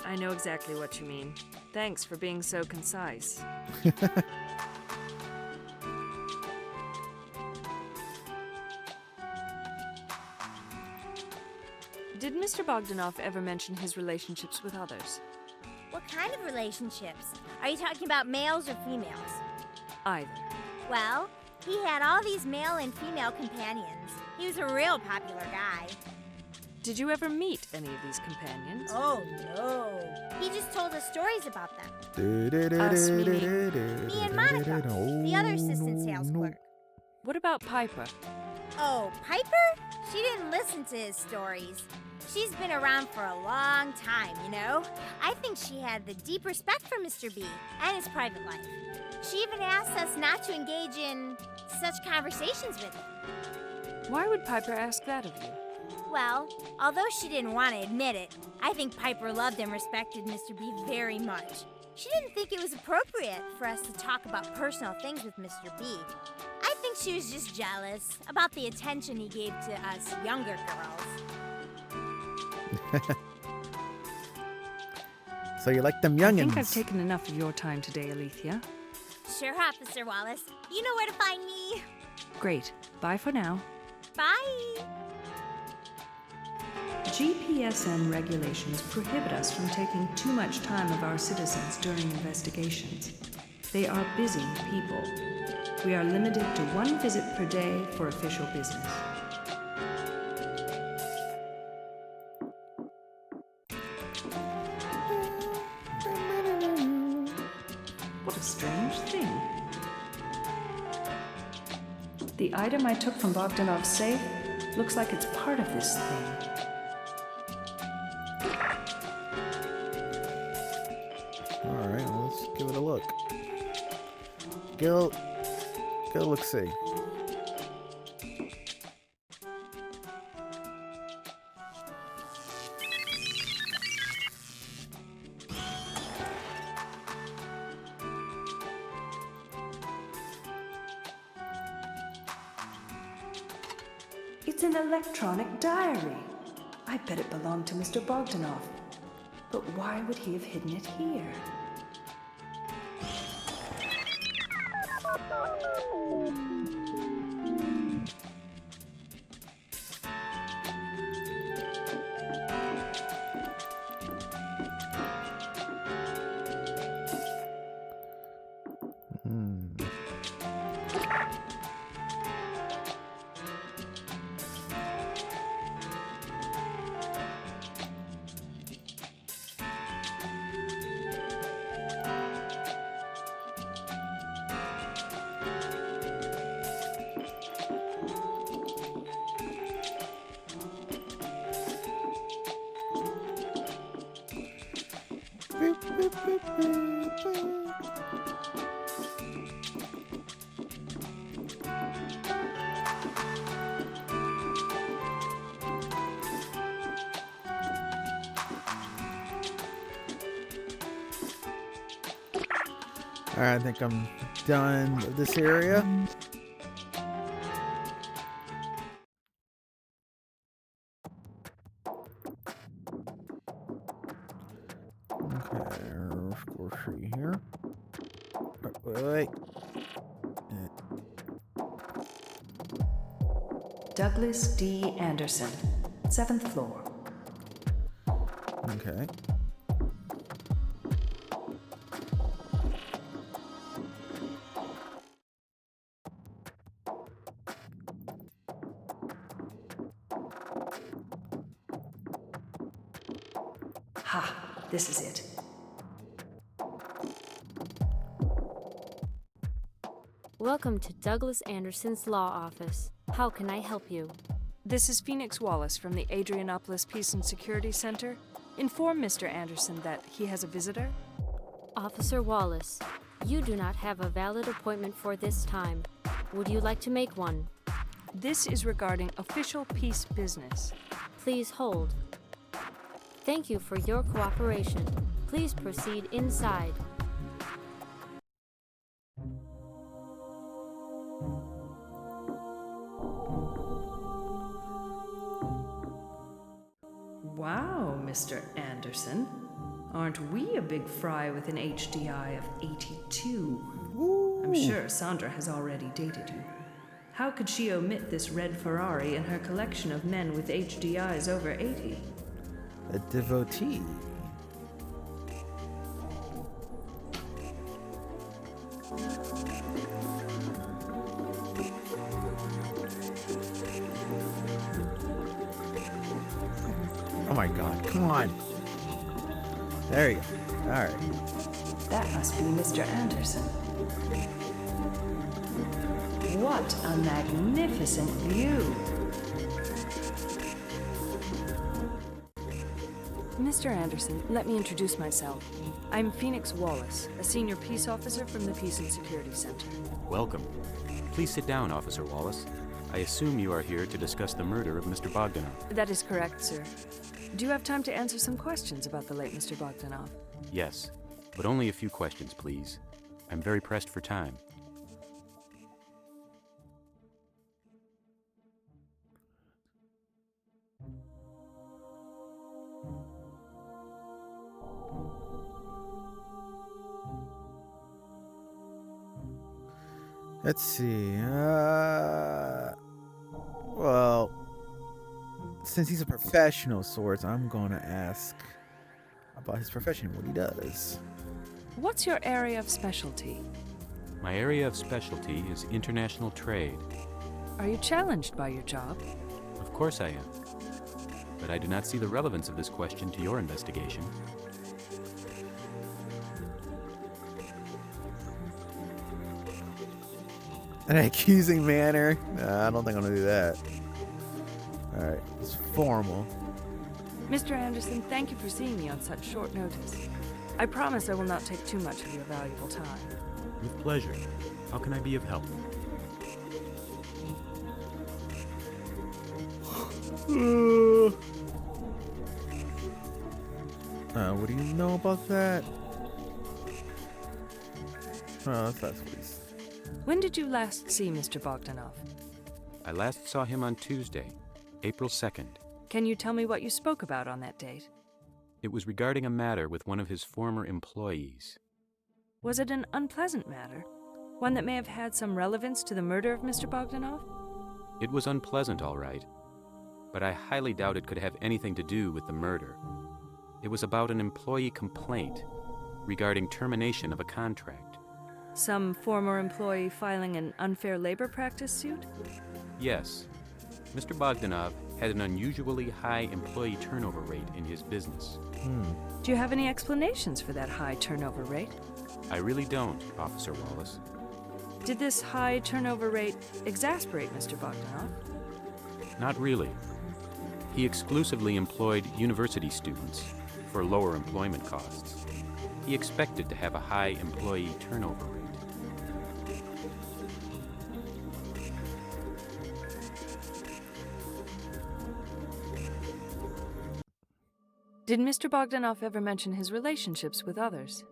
I know exactly what you mean. Thanks for being so concise. Did Mr. Bogdanov ever mention his relationships with others? What kind of relationships? Are you talking about males or females? Either. Well, he had all these male and female companions. He was a real popular guy. Did you ever meet any of these companions? Oh, no. He just told us stories about them. Us, meaning Me and Monica, the other assistant sales clerk. What about Piper? Oh, Piper? She didn't listen to his stories. She's been around for a long time, you know? I think she had the deep respect for Mr. B and his private life. She even asked us not to engage in such conversations with him. Why would Piper ask that of you? Well, although she didn't want to admit it, I think Piper loved and respected Mr. B very much. She didn't think it was appropriate for us to talk about personal things with Mr. B. I think she was just jealous about the attention he gave to us younger girls. So you like them youngins? I think I've taken enough of your time today, Alethea. Sure, Officer Wallace. You know where to find me. Great. Bye for now. Bye. GPSN regulations prohibit us from taking too much time of our citizens during investigations. They are busy people. We are limited to 1 visit per day for official business. What a strange thing. The item I took from Bogdanov's safe looks like it's part of this thing. Alright, well, let's give it a look. Go look see. It's an electronic diary. I bet it belonged to Mr. Bogdanov. But why would he have hidden it here? Alright, I think I'm done with this area. Okay, score sheet here. Wait. Douglas D. Anderson, 7th floor. Okay. Ha! This is it. Welcome to Douglas Anderson's law office. How can I help you? This is Phoenix Wallace from the Adrianopolis Peace and Security Center. Inform Mr. Anderson that he has a visitor. Officer Wallace, you do not have a valid appointment for this time. Would you like to make one? This is regarding official peace business. Please hold. Thank you for your cooperation. Please proceed inside. Wow, Mr. Anderson. Aren't we a big fry with an HDI of 82? I'm sure Sandra has already dated you. How could she omit this red Ferrari in her collection of men with HDIs over 80? A devotee. Oh my god, come on. There you go. Alright. That must be Mr. Anderson. What a magnificent view! Mr. Anderson, let me introduce myself. I'm Phoenix Wallace, a senior peace officer from the Peace and Security Center. Welcome. Please sit down, Officer Wallace. I assume you are here to discuss the murder of Mr. Bogdanov. That is correct, sir. Do you have time to answer some questions about the late Mr. Bogdanov? Yes, but only a few questions, please. I'm very pressed for time. Let's see. Well, since he's a professional of sorts, I'm gonna ask about his profession, what he does. What's your area of specialty? My area of specialty is international trade. Are you challenged by your job? Of course I am. But I do not see the relevance of this question to your investigation. An accusing manner? Nah, I don't think I'm gonna do that. Alright, it's formal. Mr. Anderson, thank you for seeing me on such short notice. I promise I will not take too much of your valuable time. With pleasure. How can I be of help? What do you know about that? Oh, that's please. When did you last see Mr. Bogdanov? I last saw him on Tuesday, April 2nd. Can you tell me what you spoke about on that date? It was regarding a matter with one of his former employees. Was it an unpleasant matter? One that may have had some relevance to the murder of Mr. Bogdanov? It was unpleasant, all right, but I highly doubt it could have anything to do with the murder. It was about an employee complaint regarding termination of a contract. Some former employee filing an unfair labor practice suit? Yes. Mr. Bogdanov had an unusually high employee turnover rate in his business. Do you have any explanations for that high turnover rate? I really don't, Officer Wallace. Did this high turnover rate exasperate Mr. Bogdanov? Not really. He exclusively employed university students for lower employment costs. He expected to have a high employee turnover rate. Did Mr. Bogdanov ever mention his relationships with others?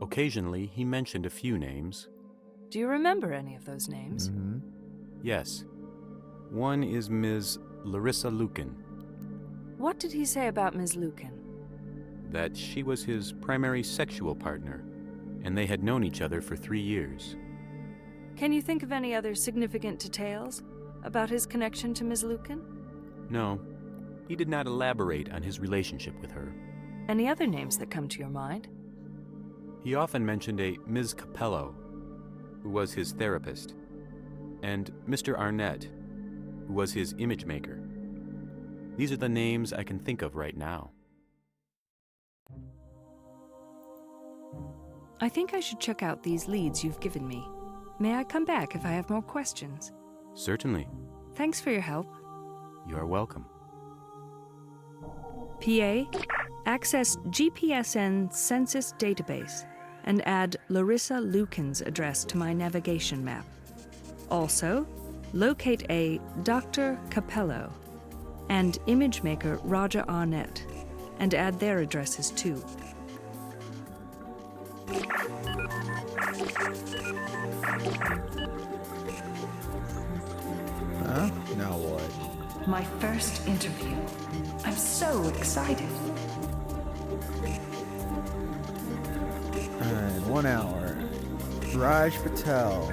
Occasionally, he mentioned a few names. Do you remember any of those names? Yes. One is Ms. Larissa Lukin. What did he say about Ms. Lukin? That she was his primary sexual partner, and they had known each other for 3 years. Can you think of any other significant details about his connection to Ms. Lukin? No, he did not elaborate on his relationship with her. Any other names that come to your mind? He often mentioned a Ms. Capello, who was his therapist, and Mr. Arnett, who was his image maker. These are the names I can think of right now. I think I should check out these leads you've given me. May I come back if I have more questions? Certainly. Thanks for your help. You are welcome. PA, access GPSN census database and add Larissa Lukin's address to my navigation map. Also, locate a Dr. Capello and image maker Roger Arnett and add their addresses too. Huh? Now what? My first interview. I'm so excited. Alright, 1 hour. Raj Patel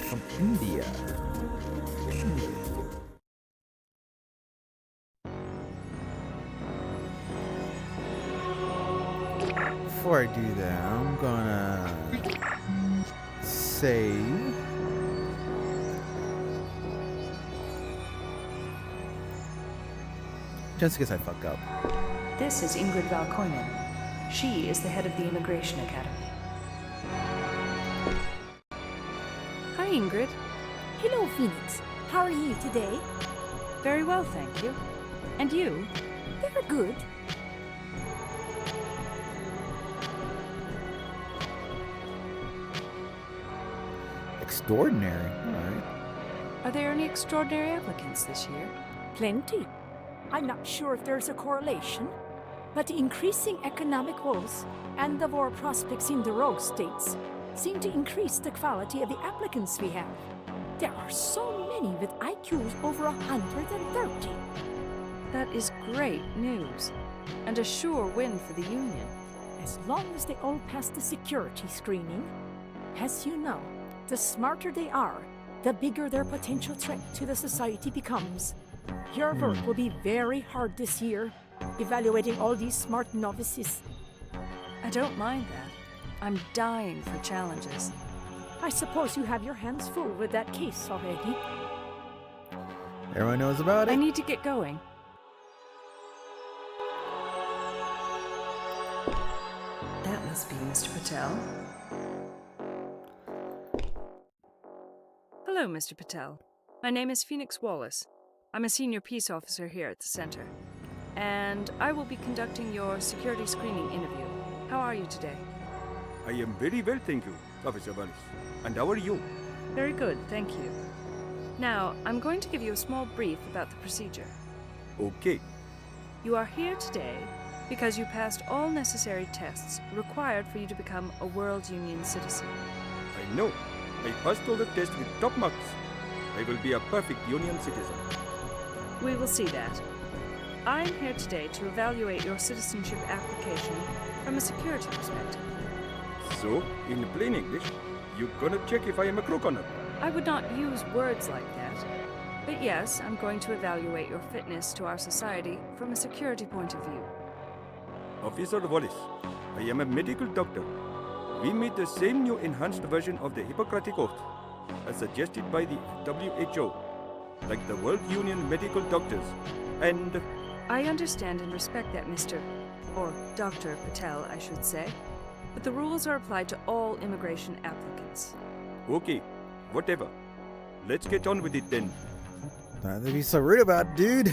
from India. Before I do that, I'm gonna save. Just in case I fuck up. This is Ingrid Valkoinen. She is the head of the Immigration Academy. Hi, Ingrid. Hello, Phoenix. How are you today? Very well, thank you. And you? Very good. Extraordinary. Alright. Are there any extraordinary applicants this year? Plenty. I'm not sure if there's a correlation, but the increasing economic woes and the war prospects in the rogue states seem to increase the quality of the applicants we have. There are so many with IQs over 130. That is great news, and a sure win for the Union. As long as they all pass the security screening. As you know, the smarter they are, the bigger their potential threat to the society becomes. Your work will be very hard this year, evaluating all these smart novices. I don't mind that. I'm dying for challenges. I suppose you have your hands full with that case already. Everyone knows about it? I need to get going. That must be Mr. Patel. Hello, Mr. Patel. My name is Phoenix Wallace. I'm a senior peace officer here at the center. And I will be conducting your security screening interview. How are you today? I am very well, thank you, Officer Wallace. And how are you? Very good, thank you. Now, I'm going to give you a small brief about the procedure. Okay. You are here today because you passed all necessary tests required for you to become a World Union citizen. I know. I passed all the tests with top marks. I will be a perfect Union citizen. We will see that. I'm here today to evaluate your citizenship application from a security perspective. So, in plain English, you're gonna check if I am a crook or not? I would not use words like that. But yes, I'm going to evaluate your fitness to our society from a security point of view. Officer Wallace, I am a medical doctor. We made the same new enhanced version of the Hippocratic Oath, as suggested by the WHO, like the World Union Medical Doctors, and... I understand and respect that, or Dr. Patel, I should say, but the rules are applied to all immigration applicants. Okay, whatever. Let's get on with it then. Nothing to be so rude about, dude.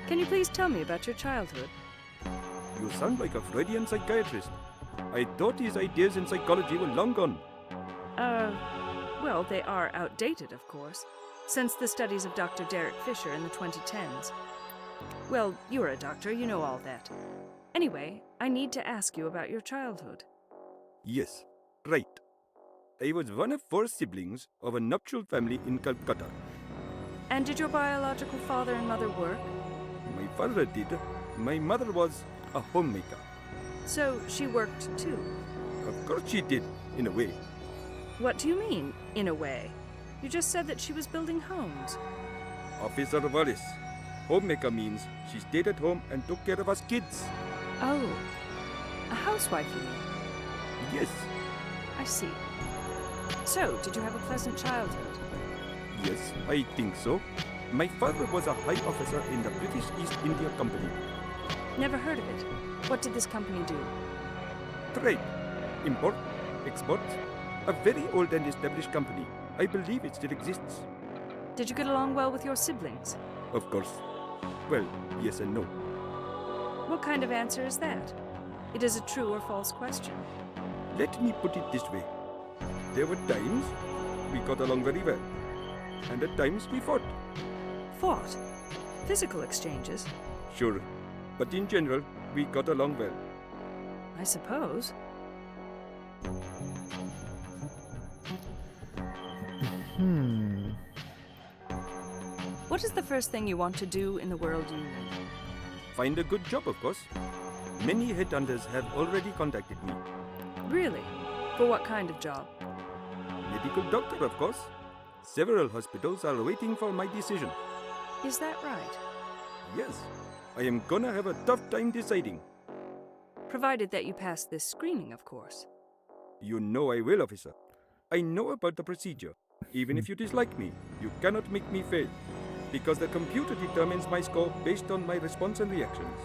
Can you please tell me about your childhood? You sound like a Freudian psychiatrist. I thought his ideas in psychology were long gone. Well, they are outdated, of course, since the studies of Dr. Derek Fisher in the 2010s. Well, you're a doctor, you know all that. Anyway, I need to ask you about your childhood. Yes, right. I was one of 4 siblings of a nuptial family in Calcutta. And did your biological father and mother work? My father did. My mother was a homemaker. So she worked too? Of course she did, in a way. What do you mean, in a way? You just said that she was building homes. Officer Wallace, homemaker means she stayed at home and took care of us kids. Oh, a housewife, you mean? Yes. I see. So, did you have a pleasant childhood? Yes, I think so. My father was a high officer in the British East India Company. Never heard of it. What did this company do? Trade. Import. Export. A very old and established company. I believe it still exists. Did you get along well with your siblings? Of course. Well, yes and no. What kind of answer is that? It is a true or false question. Let me put it this way. There were times we got along very well. And at times we fought. Fought? Physical exchanges? Sure. But in general, we got along well. I suppose. What is the first thing you want to do in the World Union? Find a good job, of course. Many headhunters have already contacted me. Really? For what kind of job? Medical doctor, of course. Several hospitals are waiting for my decision. Is that right? Yes. I am gonna have a tough time deciding. Provided that you pass this screening, of course. You know I will, officer. I know about the procedure. Even if you dislike me, you cannot make me fail. Because the computer determines my score based on my response and reactions.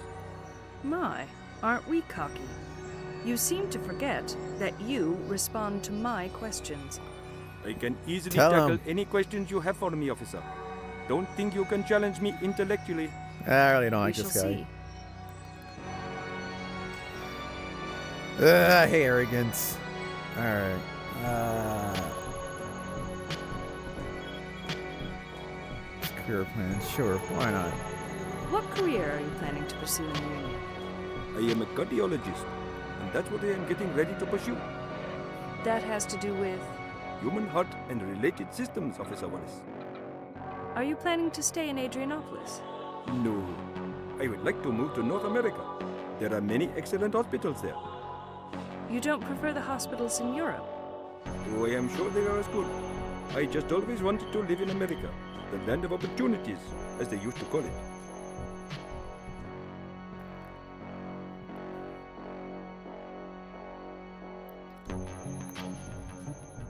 My, aren't we cocky? You seem to forget that you respond to my questions. I can easily Tell tackle him. any questions you have for me, officer. Don't think you can challenge me intellectually. I really don't We like shall this guy. see. I hate arrogance. Alright. Career plan. Sure, why not? What career are you planning to pursue in the Union? I am a cardiologist, and that's what I am getting ready to pursue. That has to do with... Human heart and related systems, Officer Wallace. Are you planning to stay in Adrianopolis? No. I would like to move to North America. There are many excellent hospitals there. You don't prefer the hospitals in Europe? Oh, I am sure they are as good. I just always wanted to live in America, the land of opportunities, as they used to call it.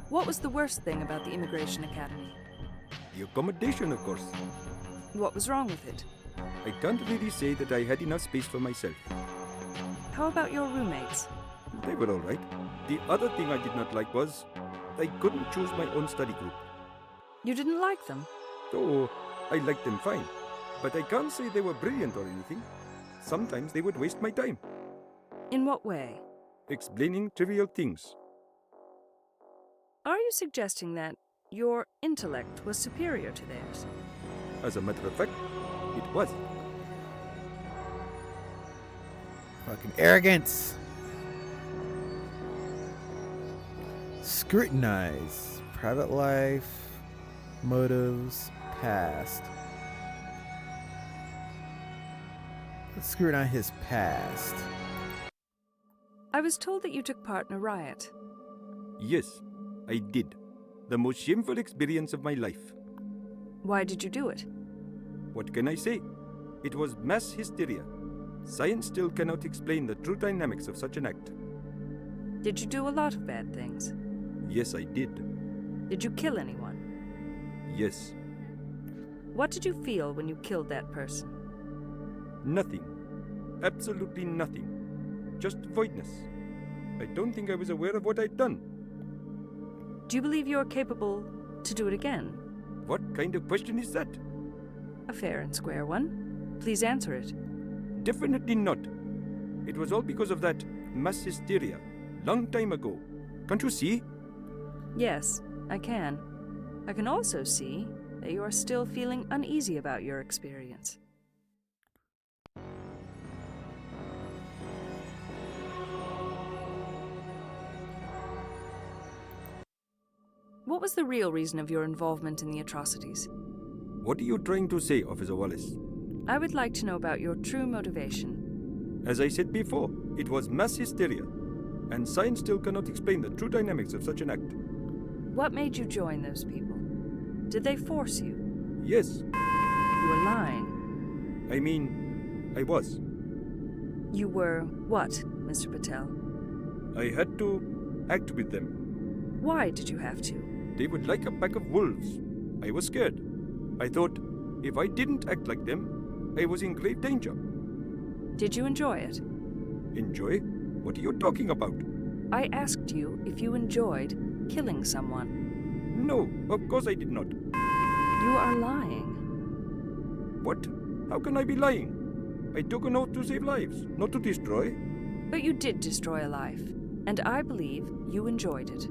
What was the worst thing about the Immigration Academy? The accommodation, of course. What was wrong with it? I can't really say that I had enough space for myself. How about your roommates? They were all right. The other thing I did not like was I couldn't choose my own study group. You didn't like them? Oh, I liked them fine. But I can't say they were brilliant or anything. Sometimes they would waste my time. In what way? Explaining trivial things. Are you suggesting that your intellect was superior to theirs? As a matter of fact, it was. Fucking arrogance. Scrutinize. Private life. Motives. Past. Let's scrutinize his past. I was told that you took part in a riot. Yes, I did. The most shameful experience of my life. Why did you do it? What can I say? It was mass hysteria. Science still cannot explain the true dynamics of such an act. Did you do a lot of bad things? Yes, I did. Did you kill anyone? Yes. What did you feel when you killed that person? Nothing. Absolutely nothing. Just voidness. I don't think I was aware of what I'd done. Do you believe you're capable to do it again? What kind of question is that? A fair and square one. Please answer it. Definitely not. It was all because of that mass hysteria, long time ago. Can't you see? Yes, I can. I can also see that you are still feeling uneasy about your experience. What was the real reason of your involvement in the atrocities? What are you trying to say, Officer Wallace? I would like to know about your true motivation. As I said before, it was mass hysteria, and science still cannot explain the true dynamics of such an act. What made you join those people? Did they force you? Yes. You were lying. I mean, I was. You were what, Mr. Patel? I had to act with them. Why did you have to? They were like a pack of wolves. I was scared. I thought, if I didn't act like them, I was in grave danger. Did you enjoy it? Enjoy? What are you talking about? I asked you if you enjoyed killing someone. No, of course I did not. You are lying. What? How can I be lying? I took an oath to save lives, not to destroy. But you did destroy a life, and I believe you enjoyed it.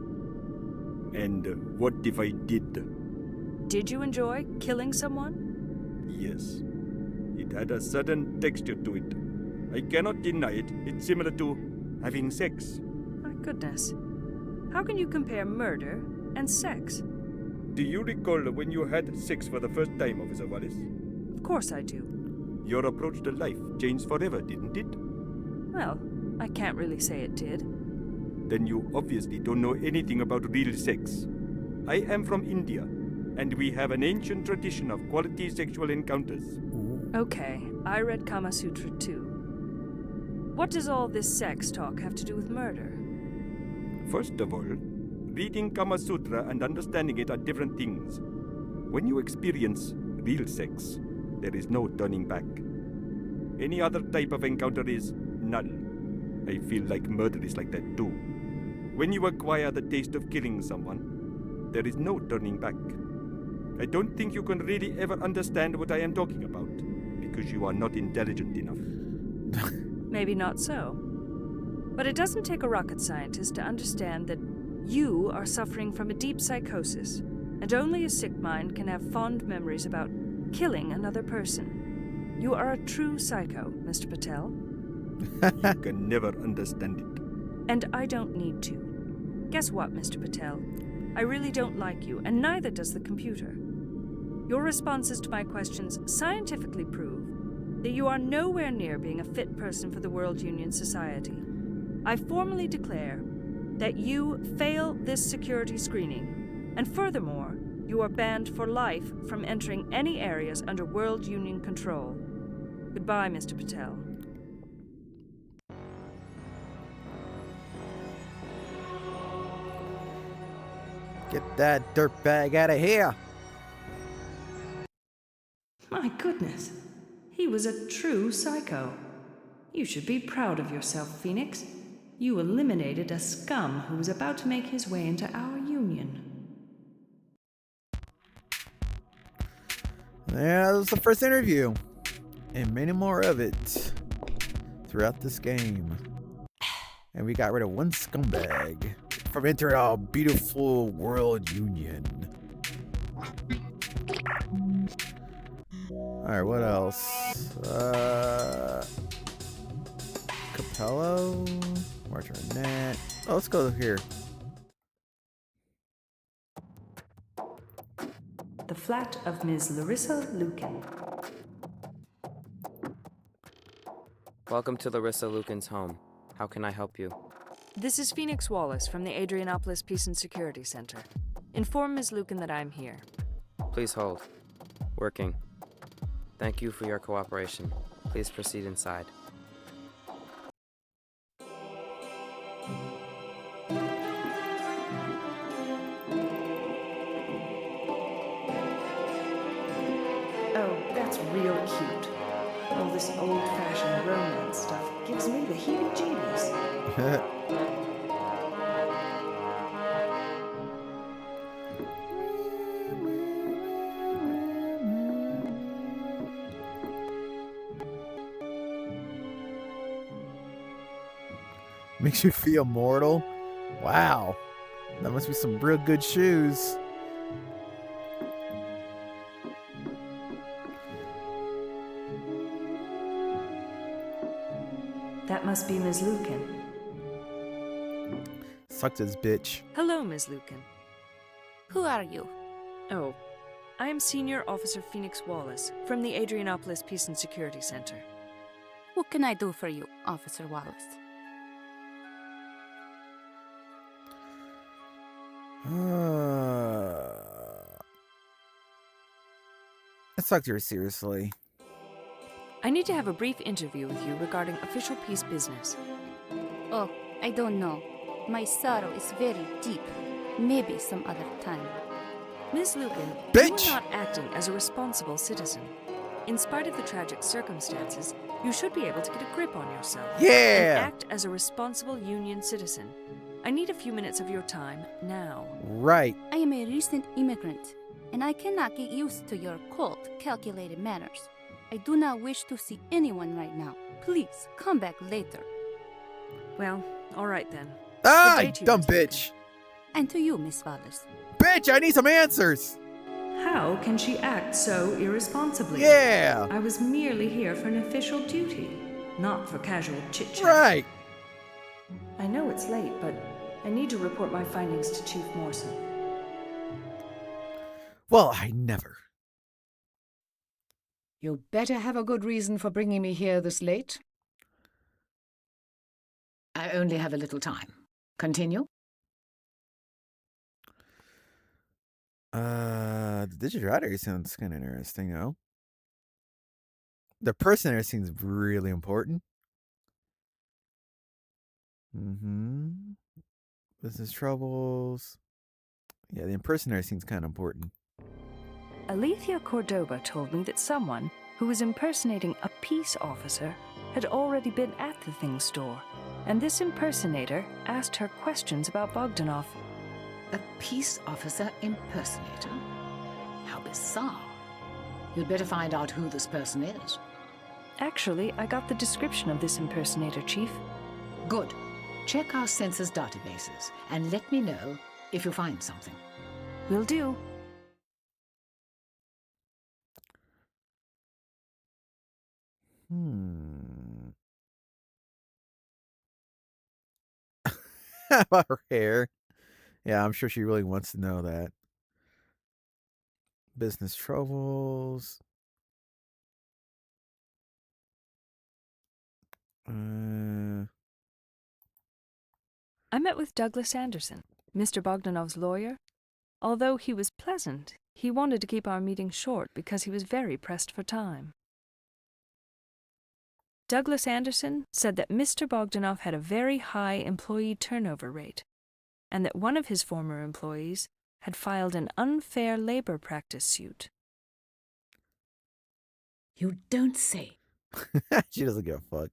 And what if I did? Did you enjoy killing someone? Yes. It had a sudden texture to it. I cannot deny it. It's similar to having sex. My goodness. How can you compare murder and sex? Do you recall when you had sex for the first time, Officer Wallace? Of course I do. Your approach to life changed forever, didn't it? Well, I can't really say it did. Then you obviously don't know anything about real sex. I am from India, and we have an ancient tradition of quality sexual encounters. Okay, I read Kama Sutra too. What does all this sex talk have to do with murder? First of all, reading Kama Sutra and understanding it are different things. When you experience real sex, there is no turning back. Any other type of encounter is null. I feel like murder is like that too. When you acquire the taste of killing someone, there is no turning back. I don't think you can really ever understand what I am talking about, because you are not intelligent enough. Maybe not so. But it doesn't take a rocket scientist to understand that you are suffering from a deep psychosis, and only a sick mind can have fond memories about killing another person. You are a true psycho, Mr. Patel. You can never understand it. And I don't need to. Guess what, Mr. Patel? I really don't like you, and neither does the computer. Your responses to my questions scientifically prove that you are nowhere near being a fit person for the World Union Society. I formally declare that you fail this security screening, and furthermore, you are banned for life from entering any areas under World Union control. Goodbye, Mr. Patel. Get that dirtbag out of here. My goodness. He was a true psycho. You should be proud of yourself, Phoenix. You eliminated a scum who was about to make his way into our union. Yeah, that was the first interview. And many more of it throughout this game. And we got rid of one scumbag from entering our beautiful world union. Alright, what else? Capello? March Arnett. Oh, let's go here. The flat of Ms. Larissa Lucan. Welcome to Larissa Lucan's home. How can I help you? This is Phoenix Wallace from the Adrianopolis Peace and Security Center. Inform Ms. Lucan that I'm here. Please hold. Working. Thank you for your cooperation. Please proceed inside. Oh, that's real cute. All this old-fashioned romance stuff gives me the heebie-jeebies. Makes you feel mortal. Wow. That must be some real good shoes. That must be Ms. Lucan. Suck this bitch. Hello, Ms. Lucan. Who are you? Oh, I am Senior Officer Phoenix Wallace from the Adrianopolis Peace and Security Center. What can I do for you, Officer Wallace? Let's talk to her seriously. I need to have a brief interview with you regarding official peace business. Oh, I don't know. My sorrow is very deep. Maybe some other time. Ms. Lucan, Bitch! you are not acting as a responsible citizen. In spite of the tragic circumstances, you should be able to get a grip on yourself. Yeah! And act as a responsible union citizen. I need a few minutes of your time now. Right. I am a recent immigrant, and I cannot get used to your cold, calculated manners. I do not wish to see anyone right now. Please, come back later. Well, all right then. Ah, Good day you to you, dumb Ms. Lucan. bitch. And to you, Miss Wallace. Bitch, I need some answers. How can she act so irresponsibly? Yeah. I was merely here for an official duty, not for casual chit-chat. Right. I know it's late, but I need to report my findings to Chief Morrison. Well, I never. You better have a good reason for bringing me here this late. I only have a little time. Continue. The digital audio sounds kind of interesting, though. The person seems really important. Business troubles. Yeah, the impersonator seems kind of important. Alethea Cordoba told me that someone who was impersonating a peace officer had already been at the Thing store, and this impersonator asked her questions about Bogdanov. A peace officer impersonator? How bizarre. You'd better find out who this person is. Actually, I got the description of this impersonator, Chief. Good. Check our census databases and let me know if you find something. Will do. About her hair. Yeah, I'm sure she really wants to know that. Business troubles. I met with Douglas Anderson, Mr. Bogdanov's lawyer. Although he was pleasant, he wanted to keep our meeting short because he was very pressed for time. Douglas Anderson said that Mr. Bogdanov had a very high employee turnover rate, and that one of his former employees had filed an unfair labor practice suit. You don't say. She doesn't give a fuck.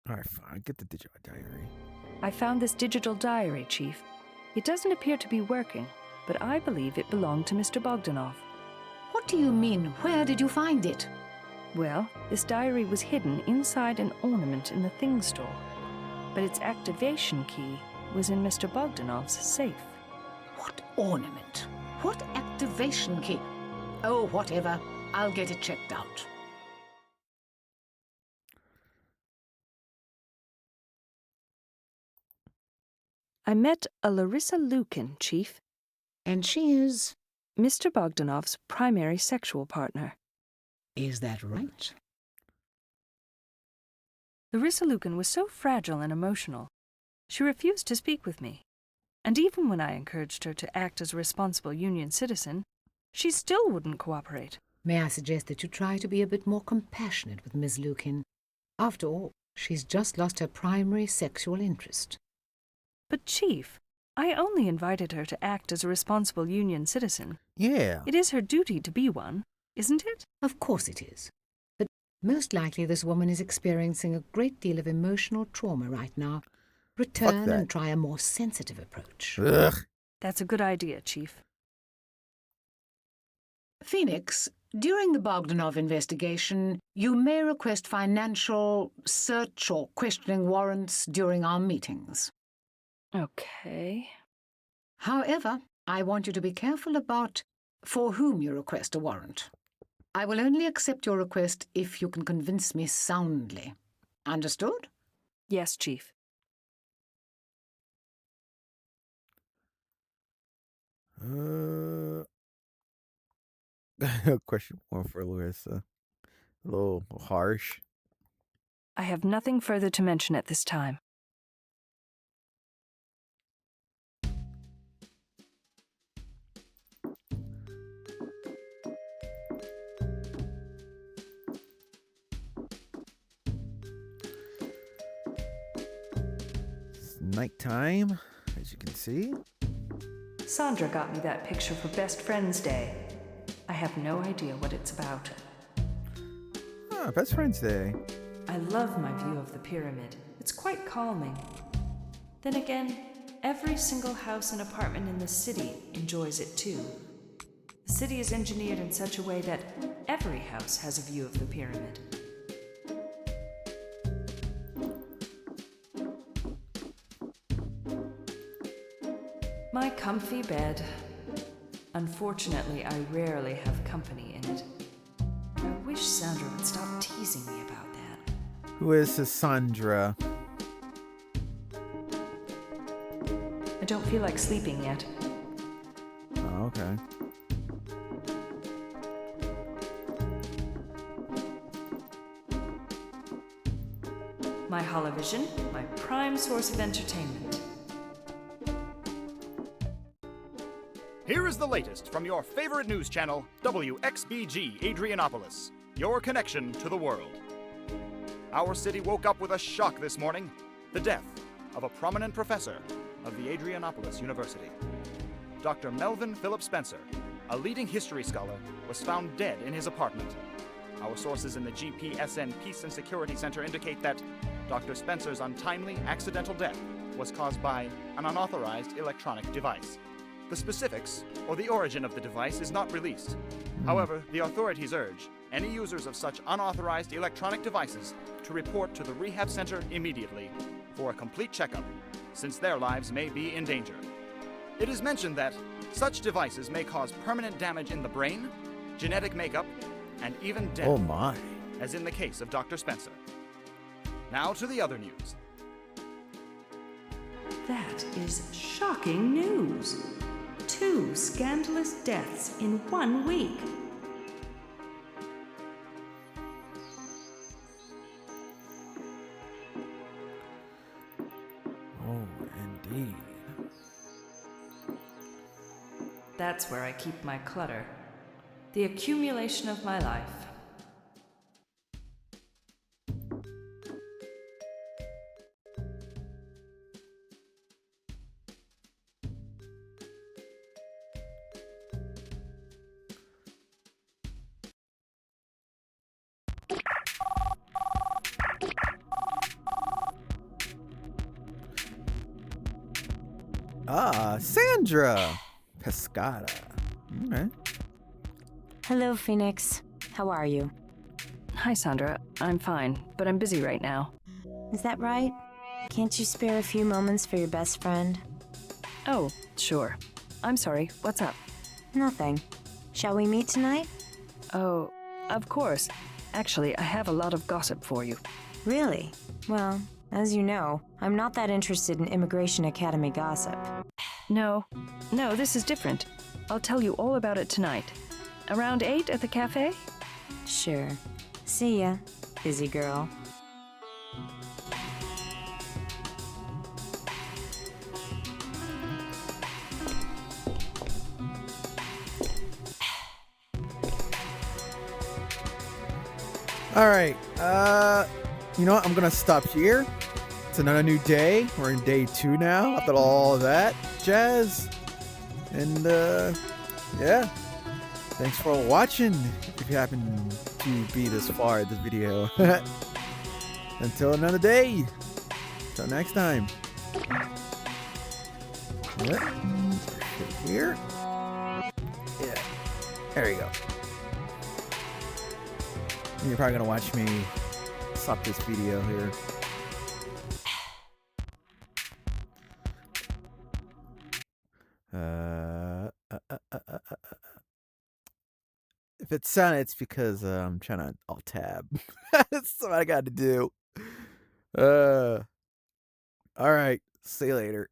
All right, fine. Get the digital diary. I found this digital diary, Chief. It doesn't appear to be working, but I believe it belonged to Mr. Bogdanov. What do you mean? Where did you find it? Well, this diary was hidden inside an ornament in the things store, but its activation key was in Mr. Bogdanov's safe. What ornament? What activation key? Oh, whatever. I'll get it checked out. I met a Larissa Lukin, Chief. And she is? Mr. Bogdanov's primary sexual partner. Is that right? Larissa Lukin was so fragile and emotional. She refused to speak with me. And even when I encouraged her to act as a responsible Union citizen, she still wouldn't cooperate. May I suggest that you try to be a bit more compassionate with Miss Lukin? After all, she's just lost her primary sexual interest. But, Chief, I only invited her to act as a responsible Union citizen. Yeah. It is her duty to be one, isn't it? Of course it is. But most likely this woman is experiencing a great deal of emotional trauma right now. Return and try a more sensitive approach. Ugh. That's a good idea, Chief. Phoenix, during the Bogdanov investigation, you may request financial search or questioning warrants during our meetings. Okay. However, I want you to be careful about for whom you request a warrant. I will only accept your request if you can convince me soundly. Understood? Yes, Chief. Question one for Larissa. A little harsh. I have nothing further to mention at this time. It's nighttime, as you can see. Sandra got me that picture for Best Friends Day. I have no idea what it's about. Ah, Best Friends Day. I love my view of the pyramid. It's quite calming. Then again, every single house and apartment in the city enjoys it too. The city is engineered in such a way that every house has a view of the pyramid. My comfy bed. Unfortunately, I rarely have company in it. I wish Sandra would stop teasing me about that. Who is this Sandra? I don't feel like sleeping yet. Oh, okay. My holovision, my prime source of entertainment. Here is the latest from your favorite news channel, WXBG Adrianopolis, your connection to the world. Our city woke up with a shock this morning, the death of a prominent professor of the Adrianopolis University. Dr. Melvin Philip Spencer, a leading history scholar, was found dead in his apartment. Our sources in the GPSN Peace and Security Center indicate that Dr. Spencer's untimely accidental death was caused by an unauthorized electronic device. The specifics or the origin of the device is not released. However, the authorities urge any users of such unauthorized electronic devices to report to the rehab center immediately for a complete checkup, since their lives may be in danger. It is mentioned that such devices may cause permanent damage in the brain, genetic makeup, and even death. Oh my. As in the case of Dr. Spencer. Now to the other news. That is shocking news. 2 scandalous deaths in 1 week. Oh, indeed. That's where I keep my clutter. The accumulation of my life. Ah, Sandra Pescata. Okay. Hello, Phoenix. How are you? Hi, Sandra. I'm fine, but I'm busy right now. Is that right? Can't you spare a few moments for your best friend? Oh, sure. I'm sorry. What's up? Nothing. Shall we meet tonight? Oh, of course. Actually, I have a lot of gossip for you. Really? Well, as you know, I'm not that interested in Immigration Academy gossip. No, this is different. I'll tell you all about it tonight. Around 8 at the cafe? Sure. See ya, busy girl. All right. You know what? I'm gonna stop here. It's another new day. We're in day 2 now. After all of that jazz, and yeah. Thanks for watching. If you happen to be this far in this video. Until another day. Until next time. Yep. Here. Yeah. There you go. You're probably gonna watch me stop this video here. If it's sound, it's because I'm trying to alt tab. That's what I got to do. All right. See you later.